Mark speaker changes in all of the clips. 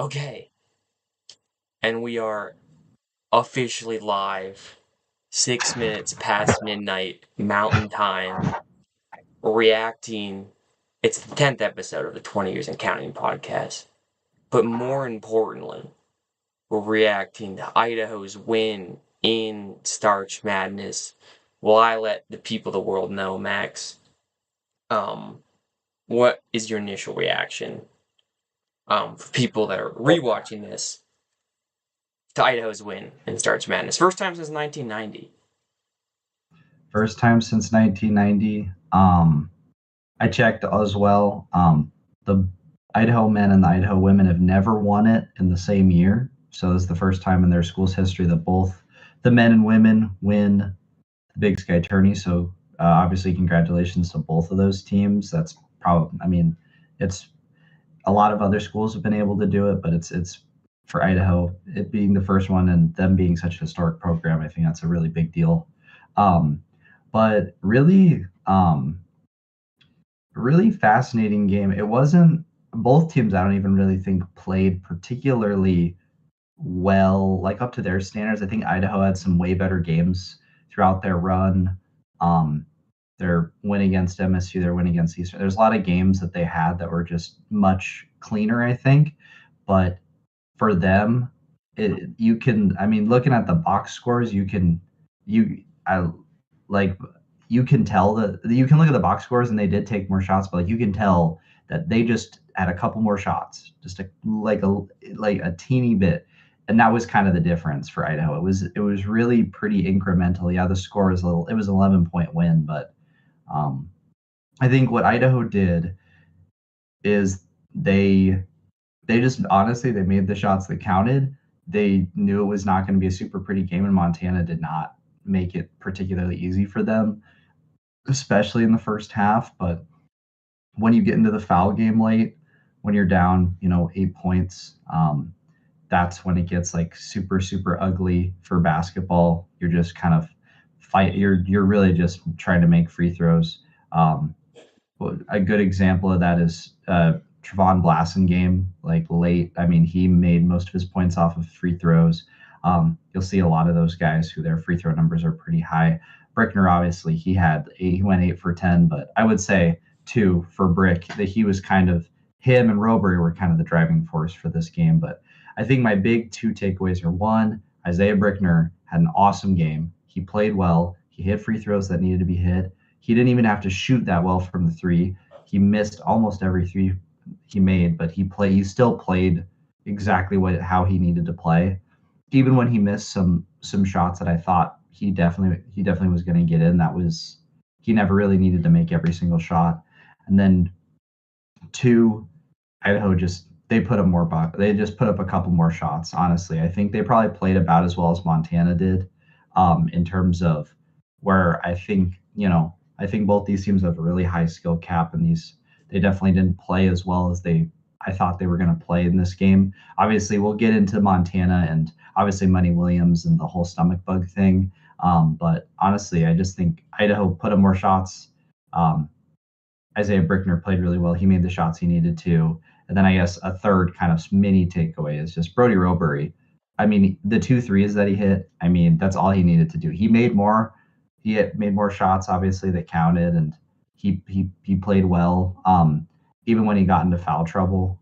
Speaker 1: Okay. And we are officially live. 6 minutes past midnight, Mountain Time. Reacting. It's the 10th episode of the 20 Years and Counting podcast. But more importantly, we're reacting to Idaho's win in Starch Madness. Will I let the people of the world know, Max? What is your initial reaction? For people that are rewatching this, to Idaho's win in Starch Madness. First time since 1990.
Speaker 2: First time since 1990. I checked as well. The Idaho men and the Idaho women have never won it in the same year. So this is the first time in their school's history that both the men and women win the Big Sky Tourney. So obviously, congratulations to both of those teams. That's probably, I mean, it's a lot of other schools have been able to do it, but it's for Idaho, it being the first one and them being such a historic program. I think that's a really big deal. Um, but really fascinating game. It wasn't both teams. I don't even really think played particularly well, like up to their standards. I think Idaho had some way better games throughout their run. Um, their win against MSU, their win against Eastern. There's a lot of games that they had that were just much cleaner, I think. But for them, you can. I mean, looking at the box scores, you I like you can tell that you can look at the box scores and they did take more shots, but like you can tell that they just had a couple more shots, just like a teeny bit, and that was kind of the difference for Idaho. It was really pretty incremental. Yeah, the score is a little. It was an 11-point win, but um, I think what Idaho did is they just honestly they made the shots that counted. They knew it was not going to be a super pretty game, and Montana did not make it particularly easy for them, especially in the first half. But when you get into the foul game late, when you're down, 8 points, that's when it gets like super ugly for basketball. You're just kind of fight. You're really just trying to make free throws. Um, a good example of that is Trevon Blasson game, like late. I mean, he made most of his points off of free throws. You'll see a lot of those guys who their free throw numbers are pretty high. Brickner, obviously, he went 8 for 10, but I would say 2 for Brick. That he was kind of him and Robury were kind of the driving force for this game. But I think my big two takeaways are: one, Isaiah Brickner had an awesome game. He played well. He hit free throws that needed to be hit. He didn't even have to shoot that well from the three. He missed almost every three he made, but he still played exactly how he needed to play. Even when he missed some shots that I thought he definitely was going to get in, he never really needed to make every single shot. And then two, Idaho they just put up a couple more shots. Honestly, I think they probably played about as well as Montana did, in terms of where I think both these teams have a really high skill cap, and they definitely didn't play as well as I thought they were going to play in this game. Obviously, we'll get into Montana and obviously Money Williams and the whole stomach bug thing. But honestly, I just think Idaho put up more shots. Um, Isaiah Brickner played really well. He made the shots he needed to. And then I guess a third kind of mini takeaway is just Brody Robury. I mean, the 2 threes that he hit, I mean, that's all he needed to do. He had made more shots, obviously, that counted, and he played well, even when he got into foul trouble.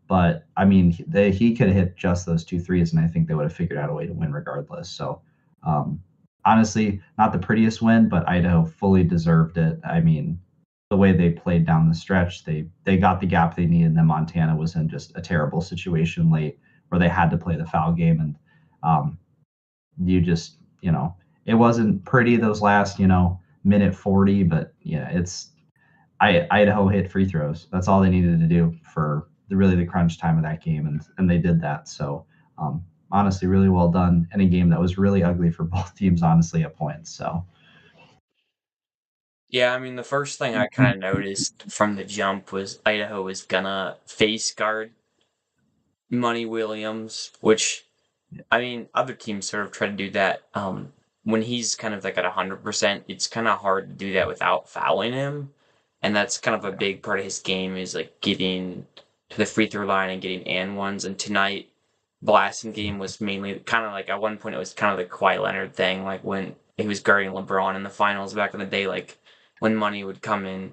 Speaker 2: But I mean, he could have hit just those 2 threes, and I think they would have figured out a way to win regardless. So, um, honestly, not the prettiest win, but Idaho fully deserved it. I mean, the way they played down the stretch, they got the gap they needed, and then Montana was in just a terrible situation late where they had to play the foul game, and um, you just it wasn't pretty those last minute 40, but yeah, Idaho hit free throws. That's all they needed to do for the crunch time of that game, and they did that. So honestly, really well done in a game that was really ugly for both teams, honestly, at points. So
Speaker 1: Yeah, I mean, the first thing I kind of noticed from the jump was Idaho was gonna face guard Money Williams, which, I mean, other teams sort of try to do that. When he's kind of like at 100%, it's kind of hard to do that without fouling him. And that's kind of a big part of his game is like getting to the free throw line and getting and ones. And tonight, blasting game was mainly kind of like at one point it was kind of the Kawhi Leonard thing, like when he was guarding LeBron in the finals back in the day, like when money would come in,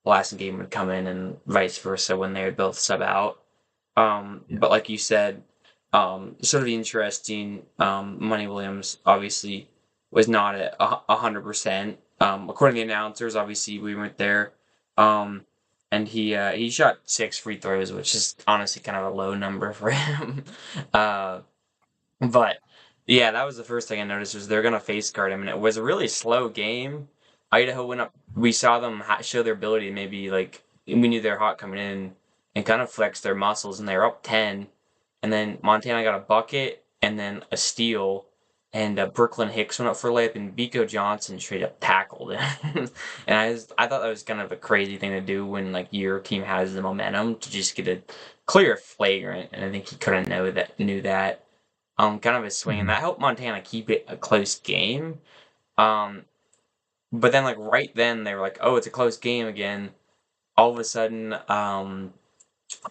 Speaker 1: blasting game would come in, and vice versa when they would both sub out.
Speaker 2: Yeah.
Speaker 1: But like you said, sort of interesting. Money Williams obviously was not at 100%. According to the announcers, obviously we weren't there. Um, and he shot 6 free throws, which is honestly kind of a low number for him. uh, but yeah, that was the first thing I noticed was they're gonna face guard him, and it was a really slow game. Idaho went up. We saw them show their ability. Maybe like we knew they're hot coming in, and kind of flex their muscles, and they were up 10. And then Montana got a bucket, and then a steal, and Brooklyn Hicks went up for a layup, and Biko Johnson straight up tackled him. And I thought that was kind of a crazy thing to do when like your team has the momentum to just get a clear flagrant, and I think he couldn't knew that kind of his swing, and
Speaker 2: Mhm.
Speaker 1: that helped Montana keep it a close game. Um, but then, like right then, they were like, "Oh, it's a close game again." All of a sudden,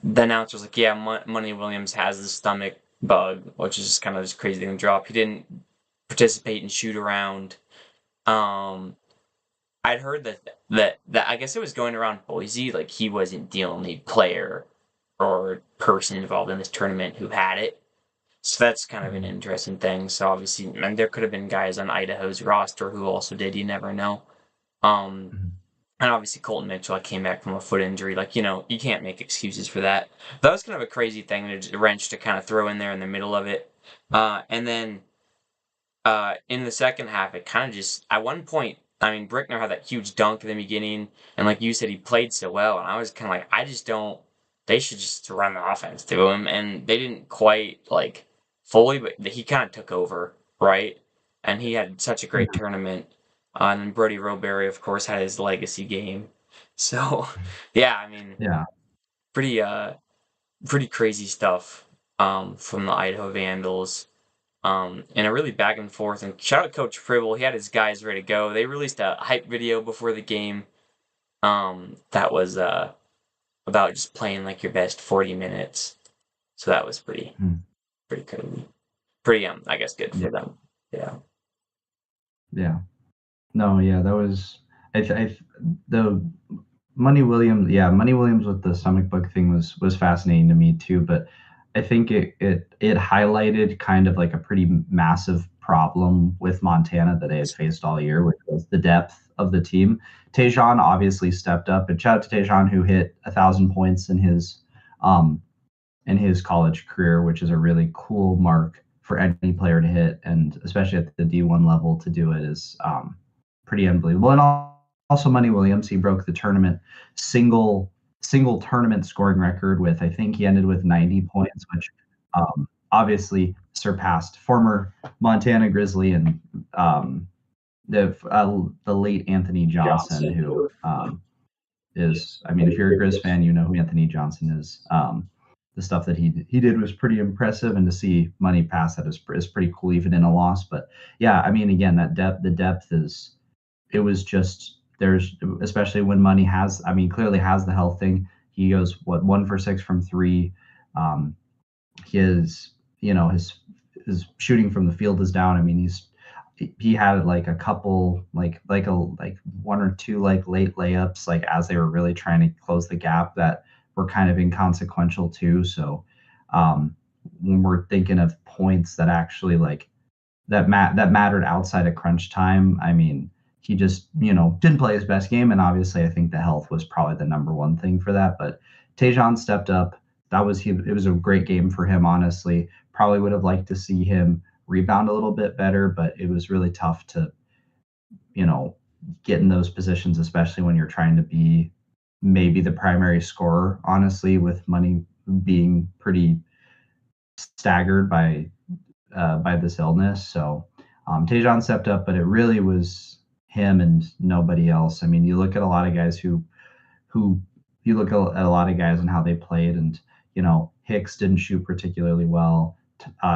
Speaker 1: the announcer was like, "Yeah, Money Williams has the stomach bug," which is just kind of this crazy thing to drop. He didn't participate and shoot around. Um, I'd heard that I guess it was going around Boise, like he wasn't the only player or person involved in this tournament who had it. So that's kind of an
Speaker 2: Mhm.
Speaker 1: interesting thing. So obviously, and there could have been guys on Idaho's roster who also did. You never know. Um,
Speaker 2: Mhm.
Speaker 1: and obviously Colton Mitchell, I came back from a foot injury. Like you can't make excuses for that. That was kind of a crazy thing, a wrench to kind of throw in there in the middle of it. And then in the second half, it kind of just at one point. I mean, Brickner had that huge dunk in the beginning, and like you said, he played so well, and I was kind of like, I just don't. They should just run the offense through him, and they didn't quite like fully, but he kind of took over, right? And he had such a great
Speaker 2: Mhm.
Speaker 1: tournament. And then Brody Roberry, of course, had his legacy game. So, yeah, I mean,
Speaker 2: Yeah.
Speaker 1: pretty pretty crazy stuff from the Idaho Vandals. And a really back and forth. And shout out Coach Fribble, he had his guys ready to go. They released a hype video before the game. That was about just playing like your best 40 minutes. So that was
Speaker 2: Mhm.
Speaker 1: pretty crazy. Pretty I guess good
Speaker 2: Yeah.
Speaker 1: for them. Yeah.
Speaker 2: Yeah. No, yeah, that was I the Money Williams with the stomach bug thing was fascinating to me too, but I think it highlighted kind of like a pretty massive problem with Montana that they had faced all year, which was the depth of the team. Tejan obviously stepped up, and shout out to Tejan who hit 1,000 points um in his college career, which is a really cool mark for any player to hit, and especially at the D1 level to do it is pretty unbelievable. And also, Money Williams, he broke the tournament single single tournament scoring record with I think he ended with 90 points, which obviously surpassed former Montana Grizzly and the late Anthony Johnson,
Speaker 1: Johnson,
Speaker 2: who
Speaker 1: who
Speaker 2: is, I mean, if you're a Grizz fan, you know who Anthony Johnson is. The stuff that he did was pretty impressive, and to see Money pass that is pretty cool, even in a loss. But yeah, I mean, again, the depth is, it was just there's, especially when Money has, I mean, clearly has the health thing. He goes what 1 for 6 from three. Um, his his shooting from the field is down. I mean, he had like a couple like one or two like late layups like as they were really trying to close the gap that were kind of inconsequential too. So when we're thinking of points that actually like that mattered outside of crunch time, I mean, he just didn't play his best game, and obviously I think the health was probably the number one thing for that. But Tejan stepped up. It was a great game for him, honestly. Probably would have liked to see him rebound a little bit better, but it was really tough to you know get in those positions, especially when you're trying to be maybe the primary scorer. Honestly, with Money being pretty staggered by this illness. So Tejan stepped up, but it really was him and nobody else. I mean, you look at a lot of guys who you look at a lot of guys and how they played, and Hicks didn't shoot particularly well.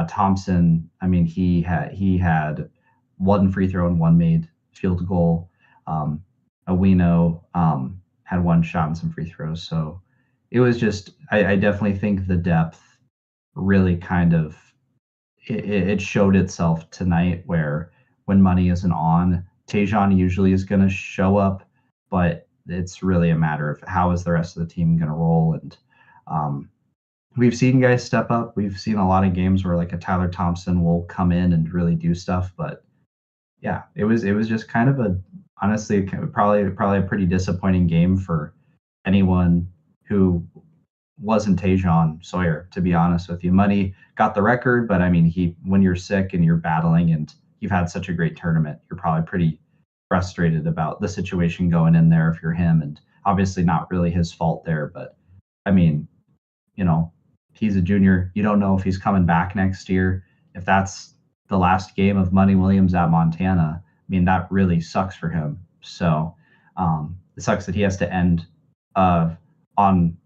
Speaker 2: Thompson, I mean, he had one free throw and one made field goal. Um, Awino had one shot and some free throws. So it was just I definitely think the depth really kind of it showed itself tonight where when money isn't on, Tajon usually is going to show up, but it's really a matter of how is the rest of the team going to roll. And um, we've seen guys step up. We've seen a lot of games where like a Tyler Thompson will come in and really do stuff. But yeah, it was just kind of a honestly probably a pretty disappointing game for anyone who wasn't Tajon Sawyer, to be honest with you. Money got the record, but I mean, when you're sick and you're battling and you've had such a great tournament, you're probably pretty frustrated about the situation going in there if you're him. And obviously, not really his fault there, but I mean, you know, he's a junior. You don't know if he's coming back next year. If that's the last game of Money Williams at Montana, I mean, that really sucks for him. So it sucks that he has to end on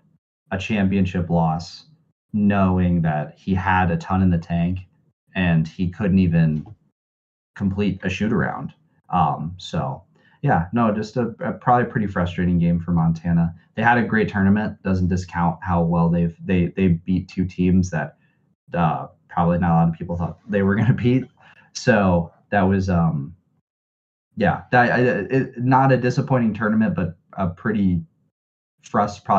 Speaker 2: a championship loss, knowing that he had a ton in the tank and he couldn't even complete a shoot around. So yeah, no, just a probably pretty frustrating game for Montana. They had a great tournament. Doesn't discount how well they beat two teams that probably not a lot of people thought they were going to beat. So that was yeah, not a disappointing tournament, but probably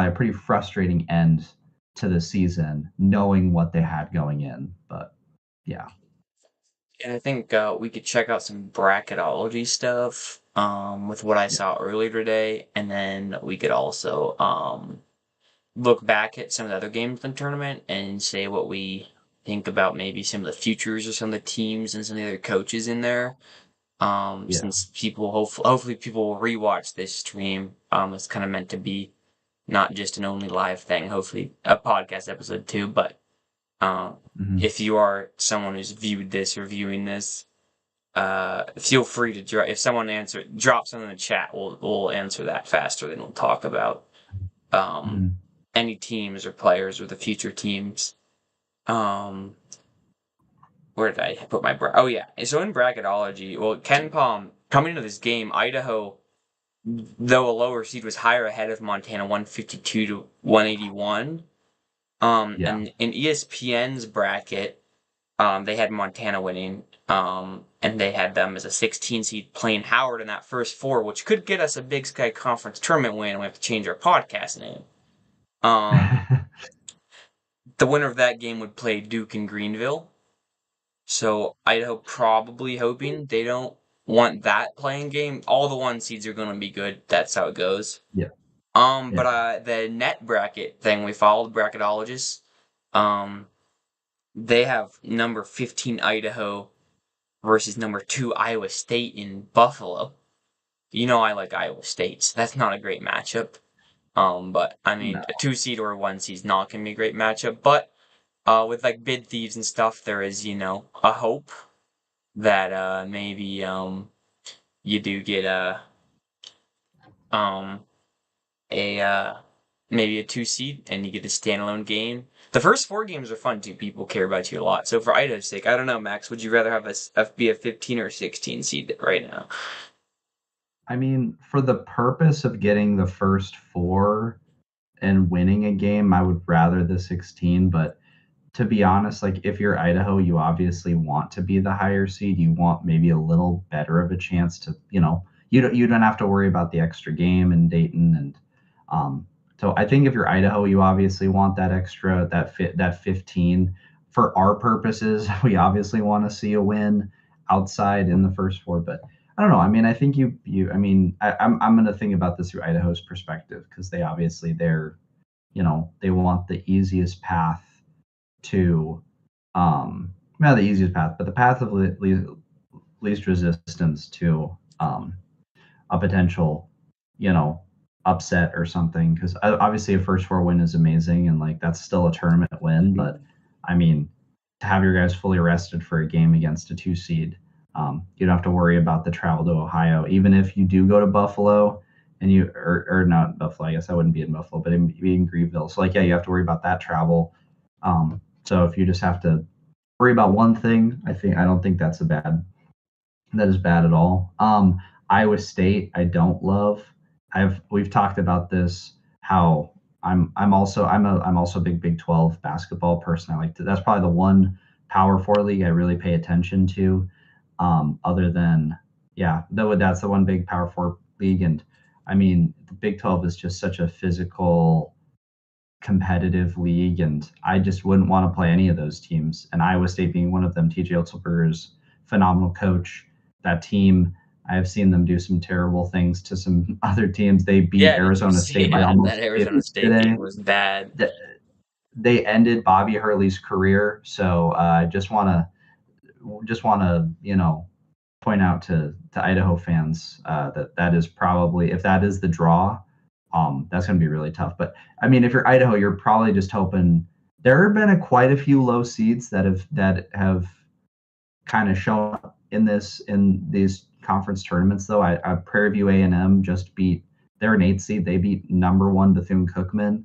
Speaker 2: a pretty frustrating end to the season, knowing what they had going in. But yeah,
Speaker 1: And I think we could check out some bracketology stuff with what I
Speaker 2: yeah,
Speaker 1: saw earlier today, and then we could also look back at some of the other games in the tournament and say what we think about maybe some of the futures or some of the teams and some of the other coaches in there.
Speaker 2: yeah.
Speaker 1: Since people hopefully people will rewatch this stream. It's kind of meant to be not just an only live thing. Hopefully a podcast episode too, but um,
Speaker 2: Hmm.
Speaker 1: if you are someone who's viewed this or viewing this, feel free to if someone drop something in the chat. We'll answer that faster than we'll talk about um,
Speaker 2: Hmm.
Speaker 1: any teams or players or the future teams. Um, where did I put my oh yeah, so in bracketology, well, Ken Palm coming into this game, Idaho, though a lower seed, was higher ahead of Montana, 152 to 181.
Speaker 2: Yeah.
Speaker 1: And in ESPN's bracket, they had Montana winning, and they had them as a 16 seed playing Howard in that first four, which could get us a Big Sky Conference tournament win. And we have to change our podcast name. Um, the winner of that game would play Duke in Greenville. So Idaho probably hoping they don't want that playing game. All the one seeds are going to be good. That's how it goes.
Speaker 2: Yeah.
Speaker 1: But
Speaker 2: Yeah.
Speaker 1: the net bracket thing we followed bracketologists. Um, they have number 15 Idaho versus number 2 Iowa State in Buffalo. You know I like Iowa State, so that's not a great matchup. But I mean
Speaker 2: No.
Speaker 1: a 2 seed or a 1 seed's not gonna be a great matchup. But with like bid thieves and stuff, there is a hope that maybe you do get um a maybe a 2 seed and you get a standalone game. The first 4 games are fun too. People care about you a lot. So for Idaho's sake, I don't know, Max. Would you rather have be a 15 or 16 seed right now?
Speaker 2: I mean, for the purpose of getting the first four and winning a game, I would rather the 16. But to be honest, like if you're Idaho, you obviously want to be the higher seed. You want maybe a little better of a chance to, you don't have to worry about the extra game in Dayton, and um, so I think if you're Idaho, you obviously want that extra that 15. For our purposes, we obviously want to see a win outside in the first four, but I don't know. I mean, I think I mean, I'm going to think about this through Idaho's perspective because they want the easiest path to not the easiest path, but the path of least resistance to a potential, you know, upset or something. Because obviously a first four win is amazing, and like that's still a tournament win. But I mean, to have your guys fully rested for a game against a 2 seed, you don't have to worry about the travel to Ohio. Even if you do go to Buffalo and or not Buffalo, I guess I wouldn't be in Buffalo, but in Greenville. So like, yeah, you have to worry about that travel. So if you just have to worry about one thing, I don't think that is bad at all. Iowa State, I don't love. We've talked about this how I'm also a big Big 12 basketball person. I like to that's probably the one Power Four league I really pay attention to. Other than yeah, though that's the one big Power Four league, and I mean the Big 12 is just such a physical, competitive league, and I just wouldn't want to play any of those teams. And Iowa State being one of them, TJ Otzelberger's phenomenal coach. That team, I have seen them do some terrible things to some other teams. They beat
Speaker 1: Yeah, did you
Speaker 2: Arizona
Speaker 1: see?
Speaker 2: State by
Speaker 1: Yeah, that
Speaker 2: almost
Speaker 1: Arizona
Speaker 2: 50
Speaker 1: State game
Speaker 2: today.
Speaker 1: was bad.
Speaker 2: They ended Bobby Hurley's career. So I just want to point out to Idaho fans that that is probably if that is the draw, that's going to be really tough. But I mean, if you're Idaho, you're probably just hoping. There have been quite a few low seeds that have kind of shown up in these conference tournaments. Though I Prairie View A&M just beat they're an 8th seed. They beat number one Bethune Cookman.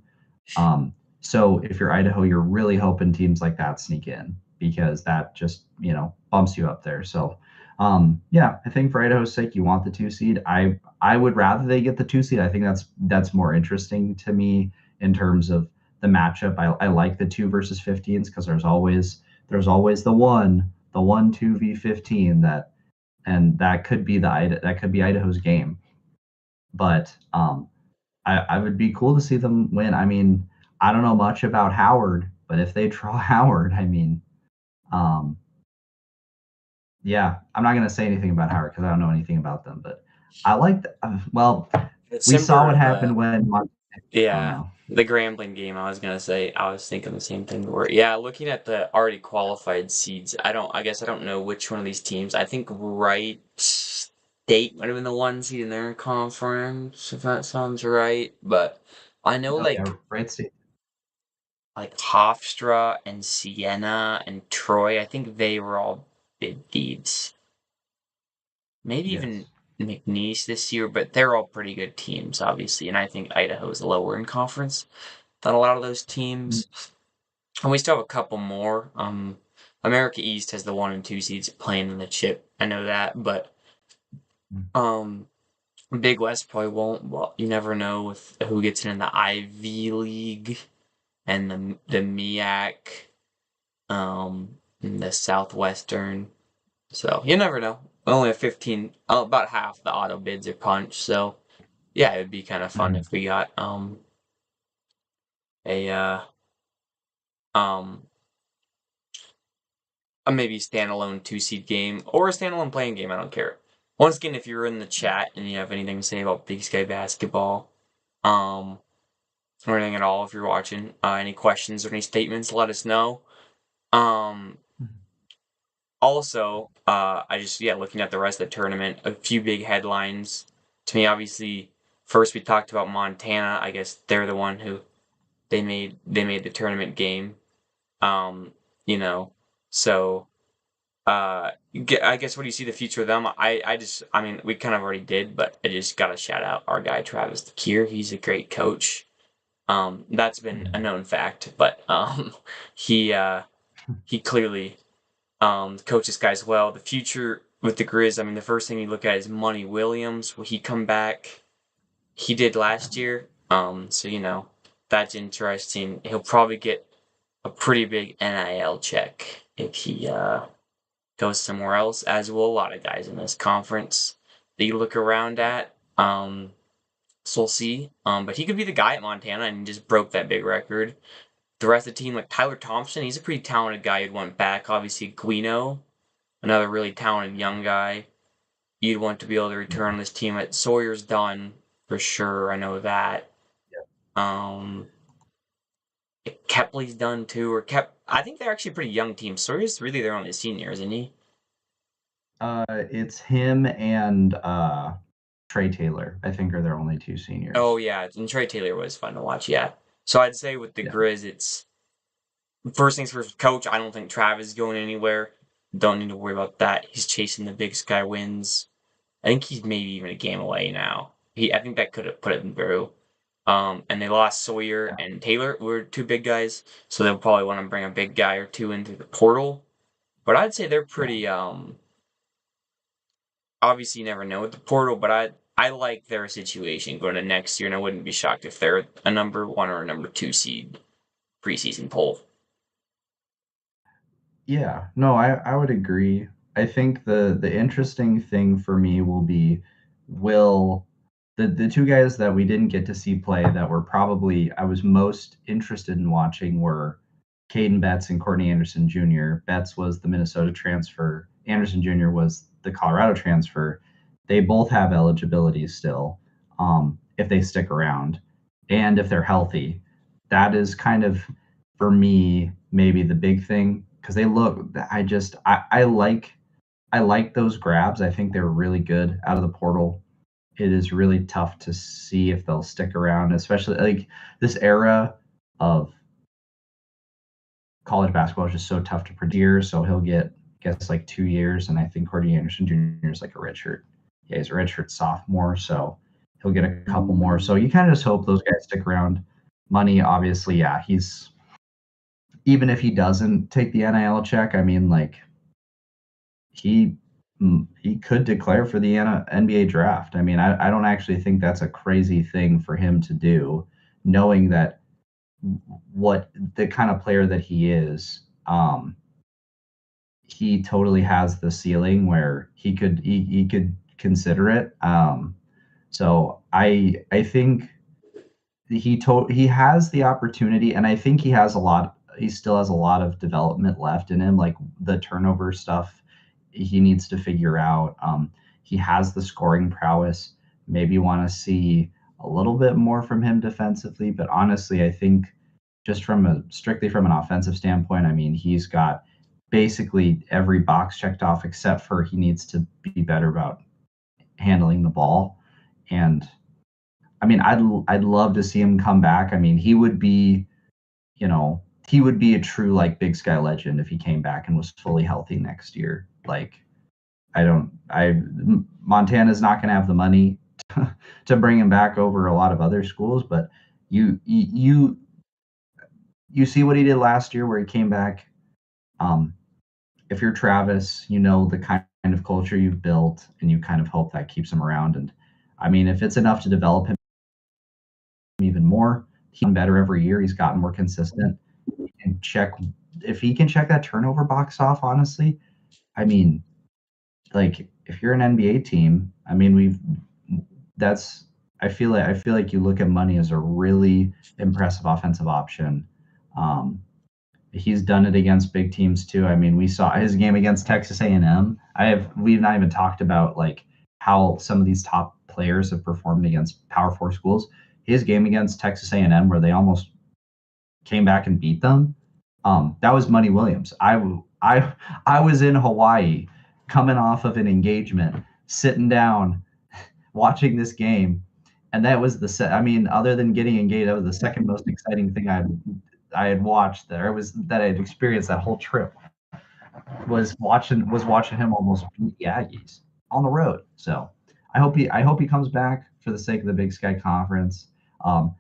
Speaker 2: Um, so if you're Idaho, you're really hoping teams like that sneak in because that just bumps you up there. So yeah, I think for Idaho's sake, you want the 2 seed. I would rather they get the 2 seed. I think that's more interesting to me in terms of the matchup. I like the 2 versus 15s because there's always the 1 2v15 that could be Idaho's game. But I would be cool to see them win. I mean, I don't know much about Howard, but if they draw Howard, I mean, um, yeah, I'm not going to say anything about Howard because I don't know anything about them. But I like, well,
Speaker 1: It's
Speaker 2: we saw
Speaker 1: similar
Speaker 2: what
Speaker 1: to
Speaker 2: happened when I don't
Speaker 1: yeah,
Speaker 2: know.
Speaker 1: the Grambling game. I was gonna say I was thinking the same thing. Where yeah, looking at the already qualified seeds, I guess I don't know which one of these teams. I think Wright State might have been the one seed in their conference, if that sounds right. But I know
Speaker 2: Oh yeah, right. State.
Speaker 1: like Hofstra and Siena and Troy. I think they were all big deeds. Maybe even
Speaker 2: Yes.
Speaker 1: McNeese this year, but they're all pretty good teams, obviously. And I think Idaho's lower in conference than a lot of those teams. And we still have a couple more. America East has the 1 and 2 seeds playing in the chip. I know that, but
Speaker 2: Mhm.
Speaker 1: um, Big West probably won't. Well, you never know with who gets in the Ivy League and the MEAC, and the Southwestern. So you never know. Only a 15, about half the auto bids are punched. So yeah, it would be kind of fun
Speaker 2: Mhm.
Speaker 1: if we got a um a maybe standalone 2 seed game or a standalone playing game. I don't care. Once again, if you're in the chat and you have anything to say about Big Sky basketball, um, or anything at all, if you're watching, any questions or any statements, let us know. Um, Also, I just looking at the rest of the tournament, a few big headlines. To me, obviously, first we talked about Montana. I guess they're the one who they made the tournament game. Um, you know, so I guess what do you see the future of them? I mean we kind of already did, but I just gotta shout out our guy Travis DeKeer. He's a great coach. That's been a
Speaker 2: Mhm.
Speaker 1: known fact, but he he clearly coaches guys well. The future with the Grizz, I mean the first thing you look at is Money Williams. Will he come back? He did last year. So that's interesting. He'll probably get a pretty big NIL check if he goes somewhere else, as will a lot of guys in this conference that you look around at. So we'll see. But he could be the guy at Montana and just broke that big record. The rest of the team, like Tyler Thompson, he's a pretty talented guy you'd want back. Obviously, Guino, another really talented young guy you'd want to be able to return on this team. At Sawyer's done for sure. I know that. Um, Kepley's done too, or Kep. I think they're actually a pretty young team. Sawyer's really their only senior, isn't he?
Speaker 2: It's him and Trey Taylor. I think are their only 2 seniors.
Speaker 1: Oh yeah, and Trey Taylor was fun to watch. Yeah, so I'd say with the
Speaker 2: Yeah.
Speaker 1: Grizz, it's first things first. Coach, I don't think Trav is going anywhere. Don't need to worry about that. He's chasing the Big Sky wins. I think he's maybe even a game away now. I think that could have put him through. And they lost Sawyer
Speaker 2: Yeah.
Speaker 1: and Taylor were two big guys, so they'll probably want to bring a big guy or two in through the portal. But I'd say they're
Speaker 2: Yeah.
Speaker 1: pretty obviously you never know with the portal, but I like their situation going to next year, and I wouldn't be shocked if they're a number 1 or a number 2 seed preseason poll.
Speaker 2: Yeah, no, I would agree. I think the interesting thing for me will be will the two guys that we didn't get to see play that were probably I was most interested in watching were Caden Betts and Courtney Anderson Jr. Betts was the Minnesota transfer. Anderson Jr. was the Colorado transfer. They both have eligibility still, if they stick around and if they're healthy. That is kind of for me maybe the big thing because they look. I like those grabs. I think they're really good out of the portal. It is really tough to see if they'll stick around, especially like this era of college basketball is just so tough to predict. So he'll get, I guess, like 2 years, and I think Courtney Anderson Jr. is like a redshirt. Yeah, he's a redshirt sophomore, so he'll get a couple more. So you kind of just hope those guys stick around. Money, obviously, yeah, he's even if he doesn't take the NIL check. I mean, like he he could declare for the NBA draft. I mean, I don't actually think that's a crazy thing for him to do, knowing that what the kind of player that he is. He totally has the ceiling where he could consider it. So I think he has the opportunity, and I think he has a lot. He still has a lot of development left in him, like the turnover stuff. He needs to figure out. He has the scoring prowess. Maybe want to see a little bit more from him defensively, but honestly, I think just from a strictly from an offensive standpoint, I mean, he's got basically every box checked off except for he needs to be better about handling the ball. And I mean, I'd love to see him come back. I mean, he would be, he would be a true like Big Sky legend if he came back and was fully healthy next year. Like I don't I Montana's not going to have the money to bring him back over a lot of other schools, but you you see what he did last year where he came back. Um, if you're Travis, you know the kind of culture you've built, and you kind of hope that keeps him around. And I mean, if it's enough to develop him even more, he's gotten better every year. He's gotten more consistent. And check if he can check that turnover box off. Honestly, I mean, like if you're an NBA team, I mean, that's I feel like you look at money as a really impressive offensive option. Um, he's done it against big teams too. I mean, we saw his game against Texas A&M. We've not even talked about like how some of these top players have performed against Power Four schools. His game against Texas A&M, where they almost came back and beat them, that was Money Williams. I was in Hawaii, coming off of an engagement, sitting down, watching this game, and that was I mean, other than getting engaged, that was the second most exciting thing I had watched there. It was that I had experienced that whole trip was watching him almost beat the Aggies on the road. So I hope he comes back for the sake of the Big Sky Conference.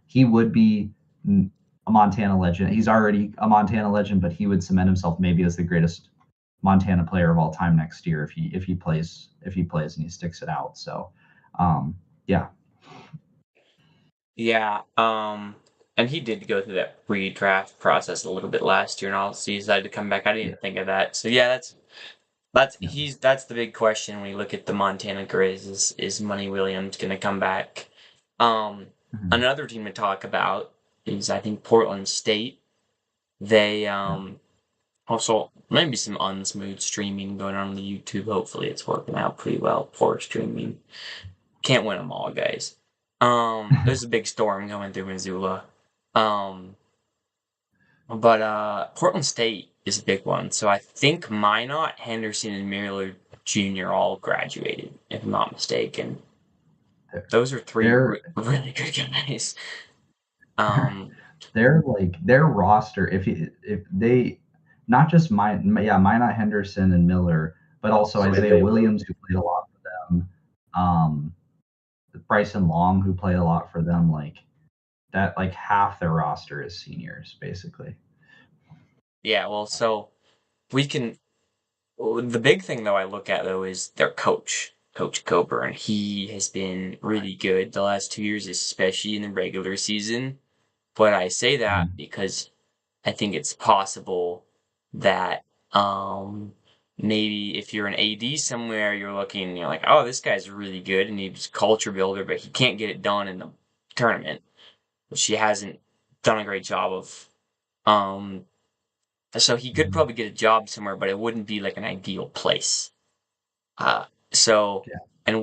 Speaker 2: He would be a Montana legend. He's already a Montana legend, but he would cement himself maybe as the greatest Montana player of all time next year if he plays and he sticks it out. So yeah.
Speaker 1: Yeah, and he did go through that pre-draft process a little bit last year, and all he decided to come back. I
Speaker 2: Yeah.
Speaker 1: didn't think of that. So yeah, that's
Speaker 2: Yeah.
Speaker 1: that's the big question when you look at the Montana Grizz is Money Williams gonna come back?
Speaker 2: Mhm.
Speaker 1: Another team to talk about is I think Portland State. They
Speaker 2: Yeah.
Speaker 1: also maybe some unsmooth streaming going on the YouTube. Hopefully it's working out pretty well for streaming. Can't win them all, guys. There's a big storm going through Missoula. Um, but Portland State is a big one. So I think Minot, Henderson, and Miller Jr. all graduated, if I'm not mistaken. Those are three
Speaker 2: They're
Speaker 1: really good guys. Um,
Speaker 2: they're like their roster. If they not just Minot Henderson and Miller, but also Isaiah Williams who played a lot for them, um, Bryson Long who played a lot for them. Like that, like half their roster is seniors basically.
Speaker 1: yeah, well, so we can. The big thing though I look at though is their coach. Coach Coburn. He has been really good the last 2 years, especially in the regular season. But I say that
Speaker 2: Mhm.
Speaker 1: because I think it's possible that maybe if you're an AD somewhere, you're looking, you're like, oh, this guy's really good and he's a culture builder, but he can't get it done in the tournament, which he hasn't done a great job of. Um, so he could
Speaker 2: Mhm.
Speaker 1: probably get a job somewhere, but it wouldn't be like an ideal place. So,
Speaker 2: Yeah.
Speaker 1: and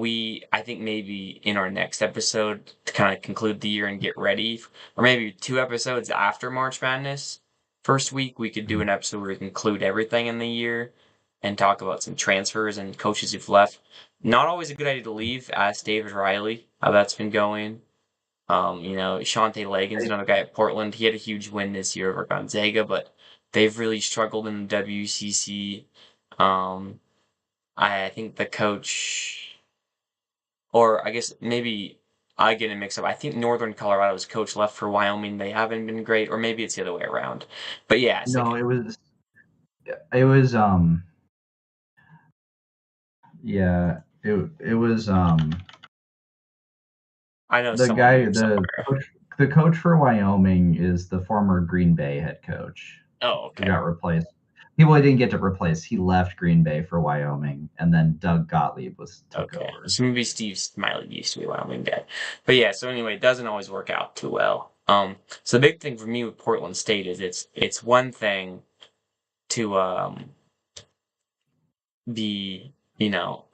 Speaker 1: I think maybe in our next episode to kind of conclude the year and get ready, or maybe 2 episodes after March Madness, first week, we could do
Speaker 2: Mhm.
Speaker 1: an episode where we conclude everything in the year and talk about some transfers and coaches who've left. Not always a good idea to leave. Ask David Riley how that's been going. Shante Lagan's
Speaker 2: I-
Speaker 1: another guy at Portland. He had a huge win this year over Gonzaga, but they've really struggled in the WCC. Um, I think the coach, or I guess maybe I get it mixed up. I think Northern Colorado's coach left for Wyoming. They haven't been great, or maybe it's the other way around. But yeah, it's
Speaker 2: no,
Speaker 1: like
Speaker 2: it was yeah, it was
Speaker 1: I know
Speaker 2: the
Speaker 1: someone
Speaker 2: guy
Speaker 1: moved somewhere.
Speaker 2: the coach for Wyoming is the former Green Bay head coach
Speaker 1: Oh,
Speaker 2: who
Speaker 1: okay,
Speaker 2: got replaced. He didn't get to replace. He left Green Bay for Wyoming, and then Doug Gottlieb took
Speaker 1: okay.
Speaker 2: over.
Speaker 1: So maybe Steve Smiley used to be a Wyoming guy. But yeah, so anyway, it doesn't always work out too well. So the big thing for me with Portland State is it's one thing to be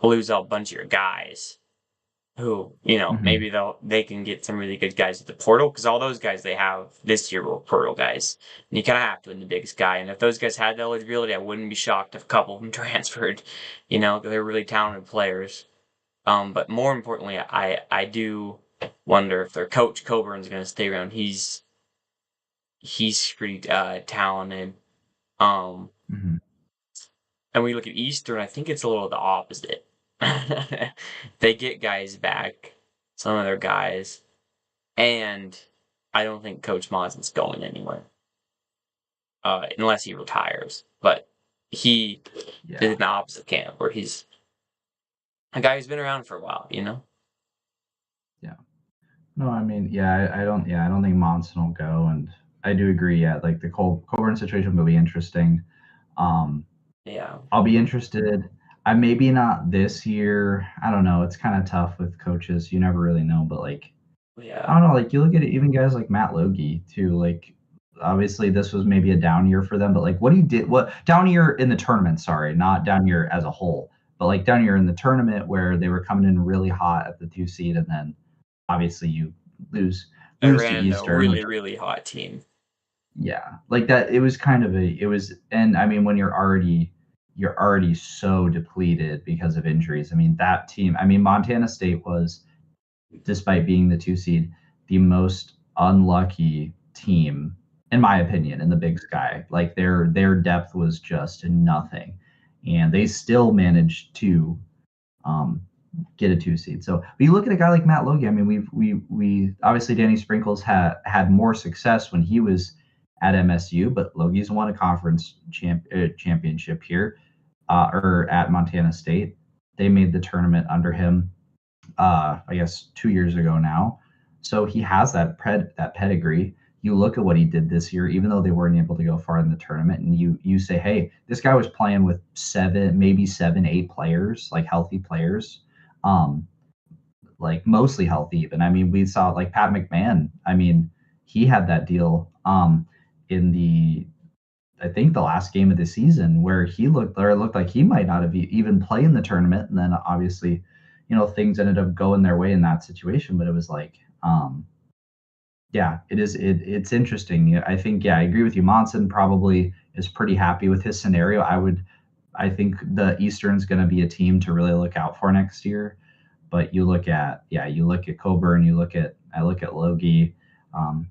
Speaker 1: lose a bunch of your guys who,
Speaker 2: Hmm.
Speaker 1: maybe they can get some really good guys at the portal because all those guys they have this year were portal guys. And you kind of have to win the biggest guy. And if those guys had the eligibility, I wouldn't be shocked if a couple of them transferred. They're really talented players. But more importantly, I do wonder if their coach Coburn's going to stay around. He's pretty talented. Um,
Speaker 2: Hmm.
Speaker 1: and we look at Eastern, I think it's a little the opposite. They get guys back, some of their guys, and I don't think Coach Mazzin's going anywhere, unless he retires. But he is
Speaker 2: Yeah,
Speaker 1: in the opposite camp, where he's a guy who's been around for a while.
Speaker 2: yeah. No, I mean, yeah, I don't think Monson will go, and I do agree. Yeah, like the Colburn situation will be interesting. Um,
Speaker 1: Yeah,
Speaker 2: I'll be interested. I maybe not this year. I don't know. It's kind of tough with coaches. You never really know, but like I
Speaker 1: yeah.
Speaker 2: don't know. Like you look at it, even guys like Matt Logie too. Like obviously this was maybe a down year for them, but like what down year in the tournament? Sorry, not down year as a whole, but like down year in the tournament where they were coming in really hot at the 2 seed, and then obviously you lose
Speaker 1: I
Speaker 2: lose to
Speaker 1: ran into a
Speaker 2: Eastern, which
Speaker 1: really, really hot team.
Speaker 2: yeah, like that. It was kind of it was, and I mean when you're already so depleted because of injuries. I mean that team. I mean Montana State was, despite being the 2 seed, the most unlucky team, in my opinion, in the Big Sky. Like their depth was just nothing, and they still managed to um, get a 2 seed. So, but you look at a guy like Matt Logie. I mean, we obviously Danny Sprinkles had more success when he was at MSU, but Logie's won a conference championship here, or at Montana State. They made the tournament under him, I guess 2 years ago now. So he has that pedigree. You look at what he did this year, even though they weren't able to go far in the tournament, and you say, hey, this guy was playing with maybe seven, eight players, like healthy players, um, like mostly healthy even. I mean, we saw like Pat McMahon. I mean, he had that deal in the I think the last game of the season where it looked like he might not have even played in the tournament, and then obviously, things ended up going their way in that situation. But it was like, yeah, it's interesting. Yeah, I think, yeah, I agree with you. Monson probably is pretty happy with his scenario. I think the Eastern's going to be a team to really look out for next year. But you look at Coburn, I look at Logie. Um,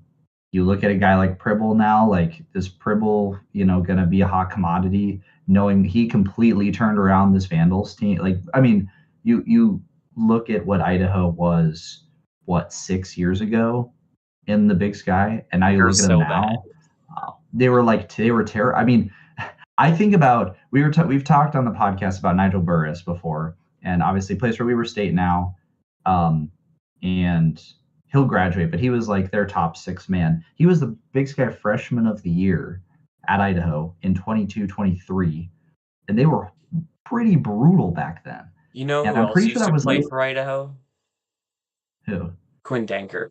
Speaker 2: you look at a guy like Pribble now, like is Pribble, going to be a hot commodity, knowing he completely turned around this Vandals team. Like, I mean, you look at what Idaho was, what, 6 years ago in the Big Sky, and now you
Speaker 1: They're
Speaker 2: look at them
Speaker 1: so bad.
Speaker 2: now. They were terrible. I mean, I think about we've talked on the podcast about Nigel Burris before, and obviously plays for Weber State now. Um, and he'll graduate, but he was like their top 6 man. He was the Big Sky Freshman of the Year at Idaho in 22-23, and they were pretty brutal back then.
Speaker 1: You know
Speaker 2: And
Speaker 1: who
Speaker 2: I'm
Speaker 1: else
Speaker 2: pretty sure
Speaker 1: used
Speaker 2: that
Speaker 1: to
Speaker 2: was
Speaker 1: play for Idaho?
Speaker 2: who?
Speaker 1: Quinn Danker.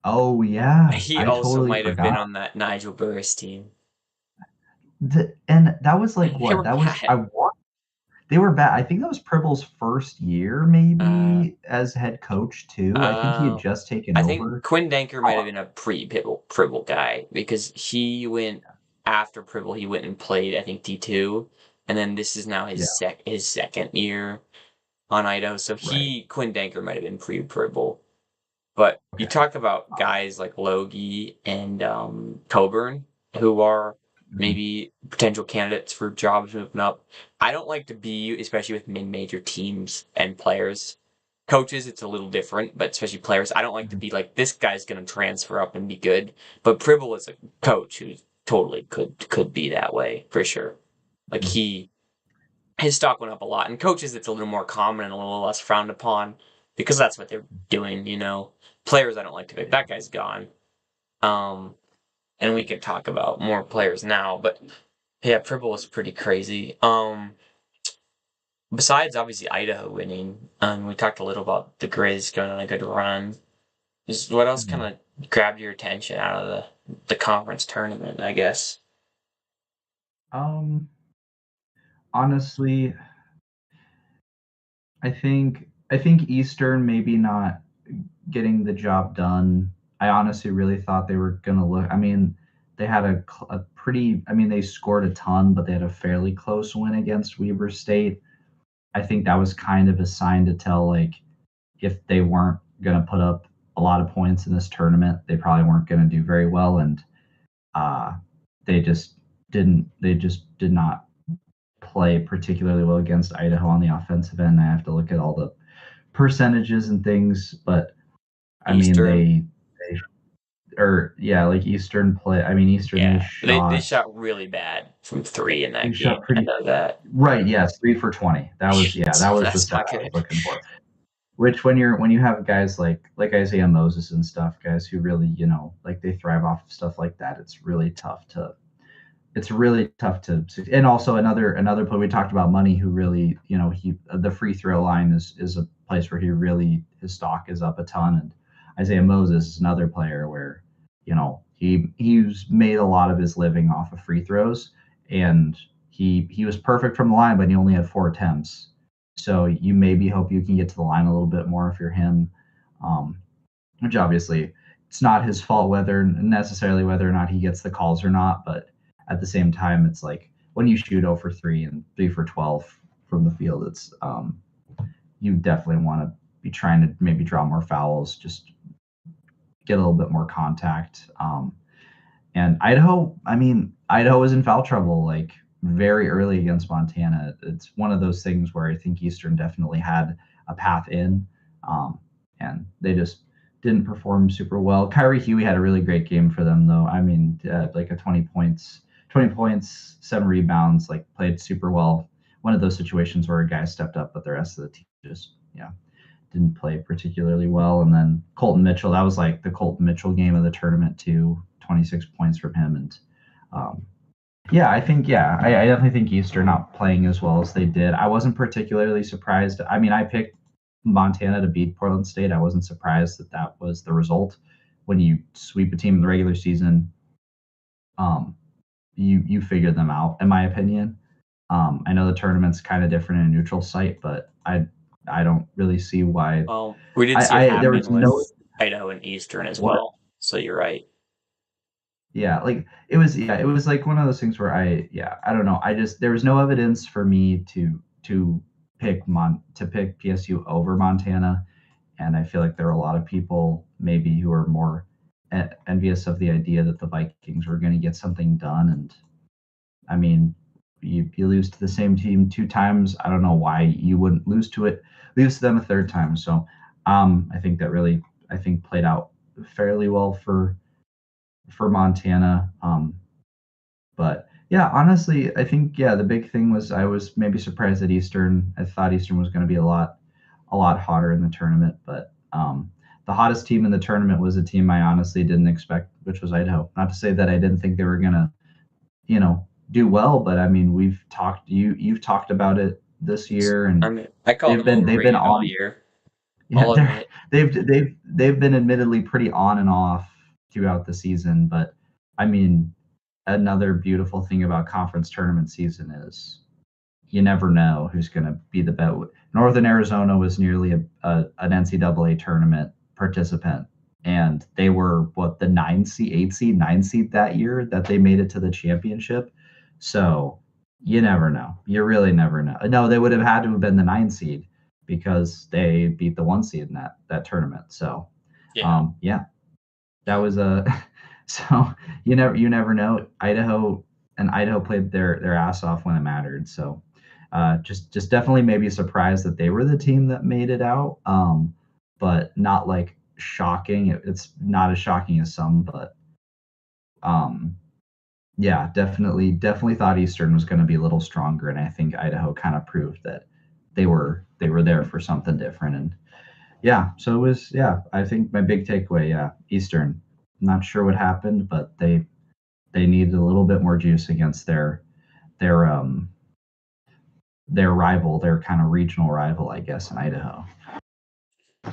Speaker 2: Oh yeah,
Speaker 1: He
Speaker 2: I
Speaker 1: also
Speaker 2: totally
Speaker 1: might have been
Speaker 2: forgot.
Speaker 1: on that Nigel Burris team.
Speaker 2: And that was like
Speaker 1: They
Speaker 2: what?
Speaker 1: were
Speaker 2: That was I
Speaker 1: bad.
Speaker 2: want they were bad. I think that was Pribble's first year,
Speaker 1: Uh,
Speaker 2: maybe as head coach too. I think he had
Speaker 1: uh,
Speaker 2: just taken
Speaker 1: I think
Speaker 2: over.
Speaker 1: Quinn Danker might
Speaker 2: Oh,
Speaker 1: have been a pre-Pribble guy because he went after Pribble. He went and played, I think, D2, and then this is now
Speaker 2: yeah,
Speaker 1: his second year on Idaho. So
Speaker 2: right.
Speaker 1: Quinn Danker might have been pre-Pribble. But you
Speaker 2: Okay.
Speaker 1: talk about guys like Logie and Coburn, who are
Speaker 2: Mhm.
Speaker 1: maybe potential candidates for jobs moving up. I don't like to be, especially with mid-major teams and players. Coaches, it's a little different, but especially players, I don't like to
Speaker 2: Mhm.
Speaker 1: be like, this guy's going to transfer up and be good. But Pribble is a coach who totally could be that way, for sure. Like
Speaker 2: Mhm.
Speaker 1: his stock went up a lot. And coaches, it's a little more common and a little less frowned upon because that's what they're doing, you know. Players, I don't like to pick.
Speaker 2: Yeah.
Speaker 1: That guy's gone. Um, and we could talk about more players now, but yeah, Pribble was pretty crazy. Besides obviously Idaho winning, we talked a little about the Grizz going on a good run. Just what else kind
Speaker 2: Mhm.
Speaker 1: of grabbed your attention out of the conference tournament? I guess.
Speaker 2: Um, honestly, I think Eastern maybe not getting the job done. I honestly really thought they were gonna look. I mean, they had a pretty. I mean, they scored a ton, but they had a fairly close win against Weber State. I think that was kind of a sign to tell like if they weren't gonna put up a lot of points in this tournament, they probably weren't gonna do very well, and uh, they just didn't. They just did not play particularly well against Idaho on the offensive end. I have to look at all the percentages and things, but I mean
Speaker 1: Eastern,
Speaker 2: they or yeah, like Eastern play. I mean Eastern
Speaker 1: yeah, they shot really bad from three in
Speaker 2: they
Speaker 1: that game.
Speaker 2: shot
Speaker 1: I
Speaker 2: pretty
Speaker 1: know that.
Speaker 2: right. Yes, 3 for 20. That was the
Speaker 1: That's
Speaker 2: stat
Speaker 1: not
Speaker 2: I was
Speaker 1: good.
Speaker 2: looking for. Which when you have guys like Isaiah Moses and stuff, guys who really like they thrive off of stuff like that, it's really tough to and also another player we talked about money who really he the free throw line is a place where he really his stock is up a ton, and Isaiah Moses is another player where he's made a lot of his living off of free throws, and he was perfect from the line, but he only had 4 attempts, so you maybe hope you can get to the line a little bit more if you're him, um, which obviously it's not his fault whether or not he gets the calls or not, but at the same time, it's like when you shoot 0 for 3 and 3 for 12 from the field, it's you definitely want to be trying to maybe draw more fouls, just get a little bit more contact. And Idaho, I mean, Idaho was in foul trouble like very early against Montana. It's one of those things where I think Eastern definitely had a path in, um, and they just didn't perform super well. Kyrie Huey had a really great game for them, though. I mean, like a 20 points, 7 rebounds, like played super well. One of those situations where a guy stepped up, but the rest of the team just didn't play particularly well. And then Colton Mitchell, that was like the Colton Mitchell game of the tournament too. 26 points from him, and um, I definitely think Eastern not playing as well as they did. I wasn't particularly surprised. I mean, I picked Montana to beat Portland State. I wasn't surprised that that was the result. When you sweep a team in the regular season, um, you figure them out, in my opinion. I know the tournament's kind of different in a neutral site, but I don't really see why.
Speaker 1: We did see it
Speaker 2: There was
Speaker 1: happen with
Speaker 2: no
Speaker 1: Idaho and Eastern as
Speaker 2: what
Speaker 1: well. So you're right.
Speaker 2: like it was like one of those things where I don't know. I just there was no evidence for me to pick PSU over Montana, and I feel like there were a lot of people maybe who are more envious of the idea that the Vikings were going to get something done. And I mean, you lose to the same team 2 times. I don't know why you wouldn't lose to them a third time. So I think that really I think played out fairly well for Montana. But Yeah, honestly, I think the big thing was I was maybe surprised at Eastern. I thought Eastern was going to be a lot hotter in the tournament, but the hottest team in the tournament was a team I honestly didn't expect, which was Idaho. Not to say that I didn't think they were going to, do well, but I mean, you've talked about it this year,
Speaker 1: I
Speaker 2: and
Speaker 1: mean, I called them
Speaker 2: they've been
Speaker 1: overrated all
Speaker 2: on.
Speaker 1: year.
Speaker 2: Yeah,
Speaker 1: I'll admit.
Speaker 2: they've been admittedly pretty on and off throughout the season, but I mean, another beautiful thing about conference tournament season is you never know who's going to be the best. Northern Arizona was nearly an NCAA tournament participant, and they were what the 9 seed, 8 seed, 9 seed that year that they made it to the championship. So you never know. You really never know. No, they would have had to have been the 9 seed because they beat the 1 seed in that tournament. So
Speaker 1: Yeah.
Speaker 2: yeah, that was a so you never know. Idaho played their ass off when it mattered. So just definitely maybe surprised that they were the team that made it out. But not like shocking. It's not as shocking as some, but um, yeah, definitely thought Eastern was going to be a little stronger, and I think Idaho kind of proved that they were there for something different. And yeah, so it was I think my big takeaway, Eastern. Not sure what happened, but they needed a little bit more juice against their their rival, their kind of regional rival, I guess, in Idaho.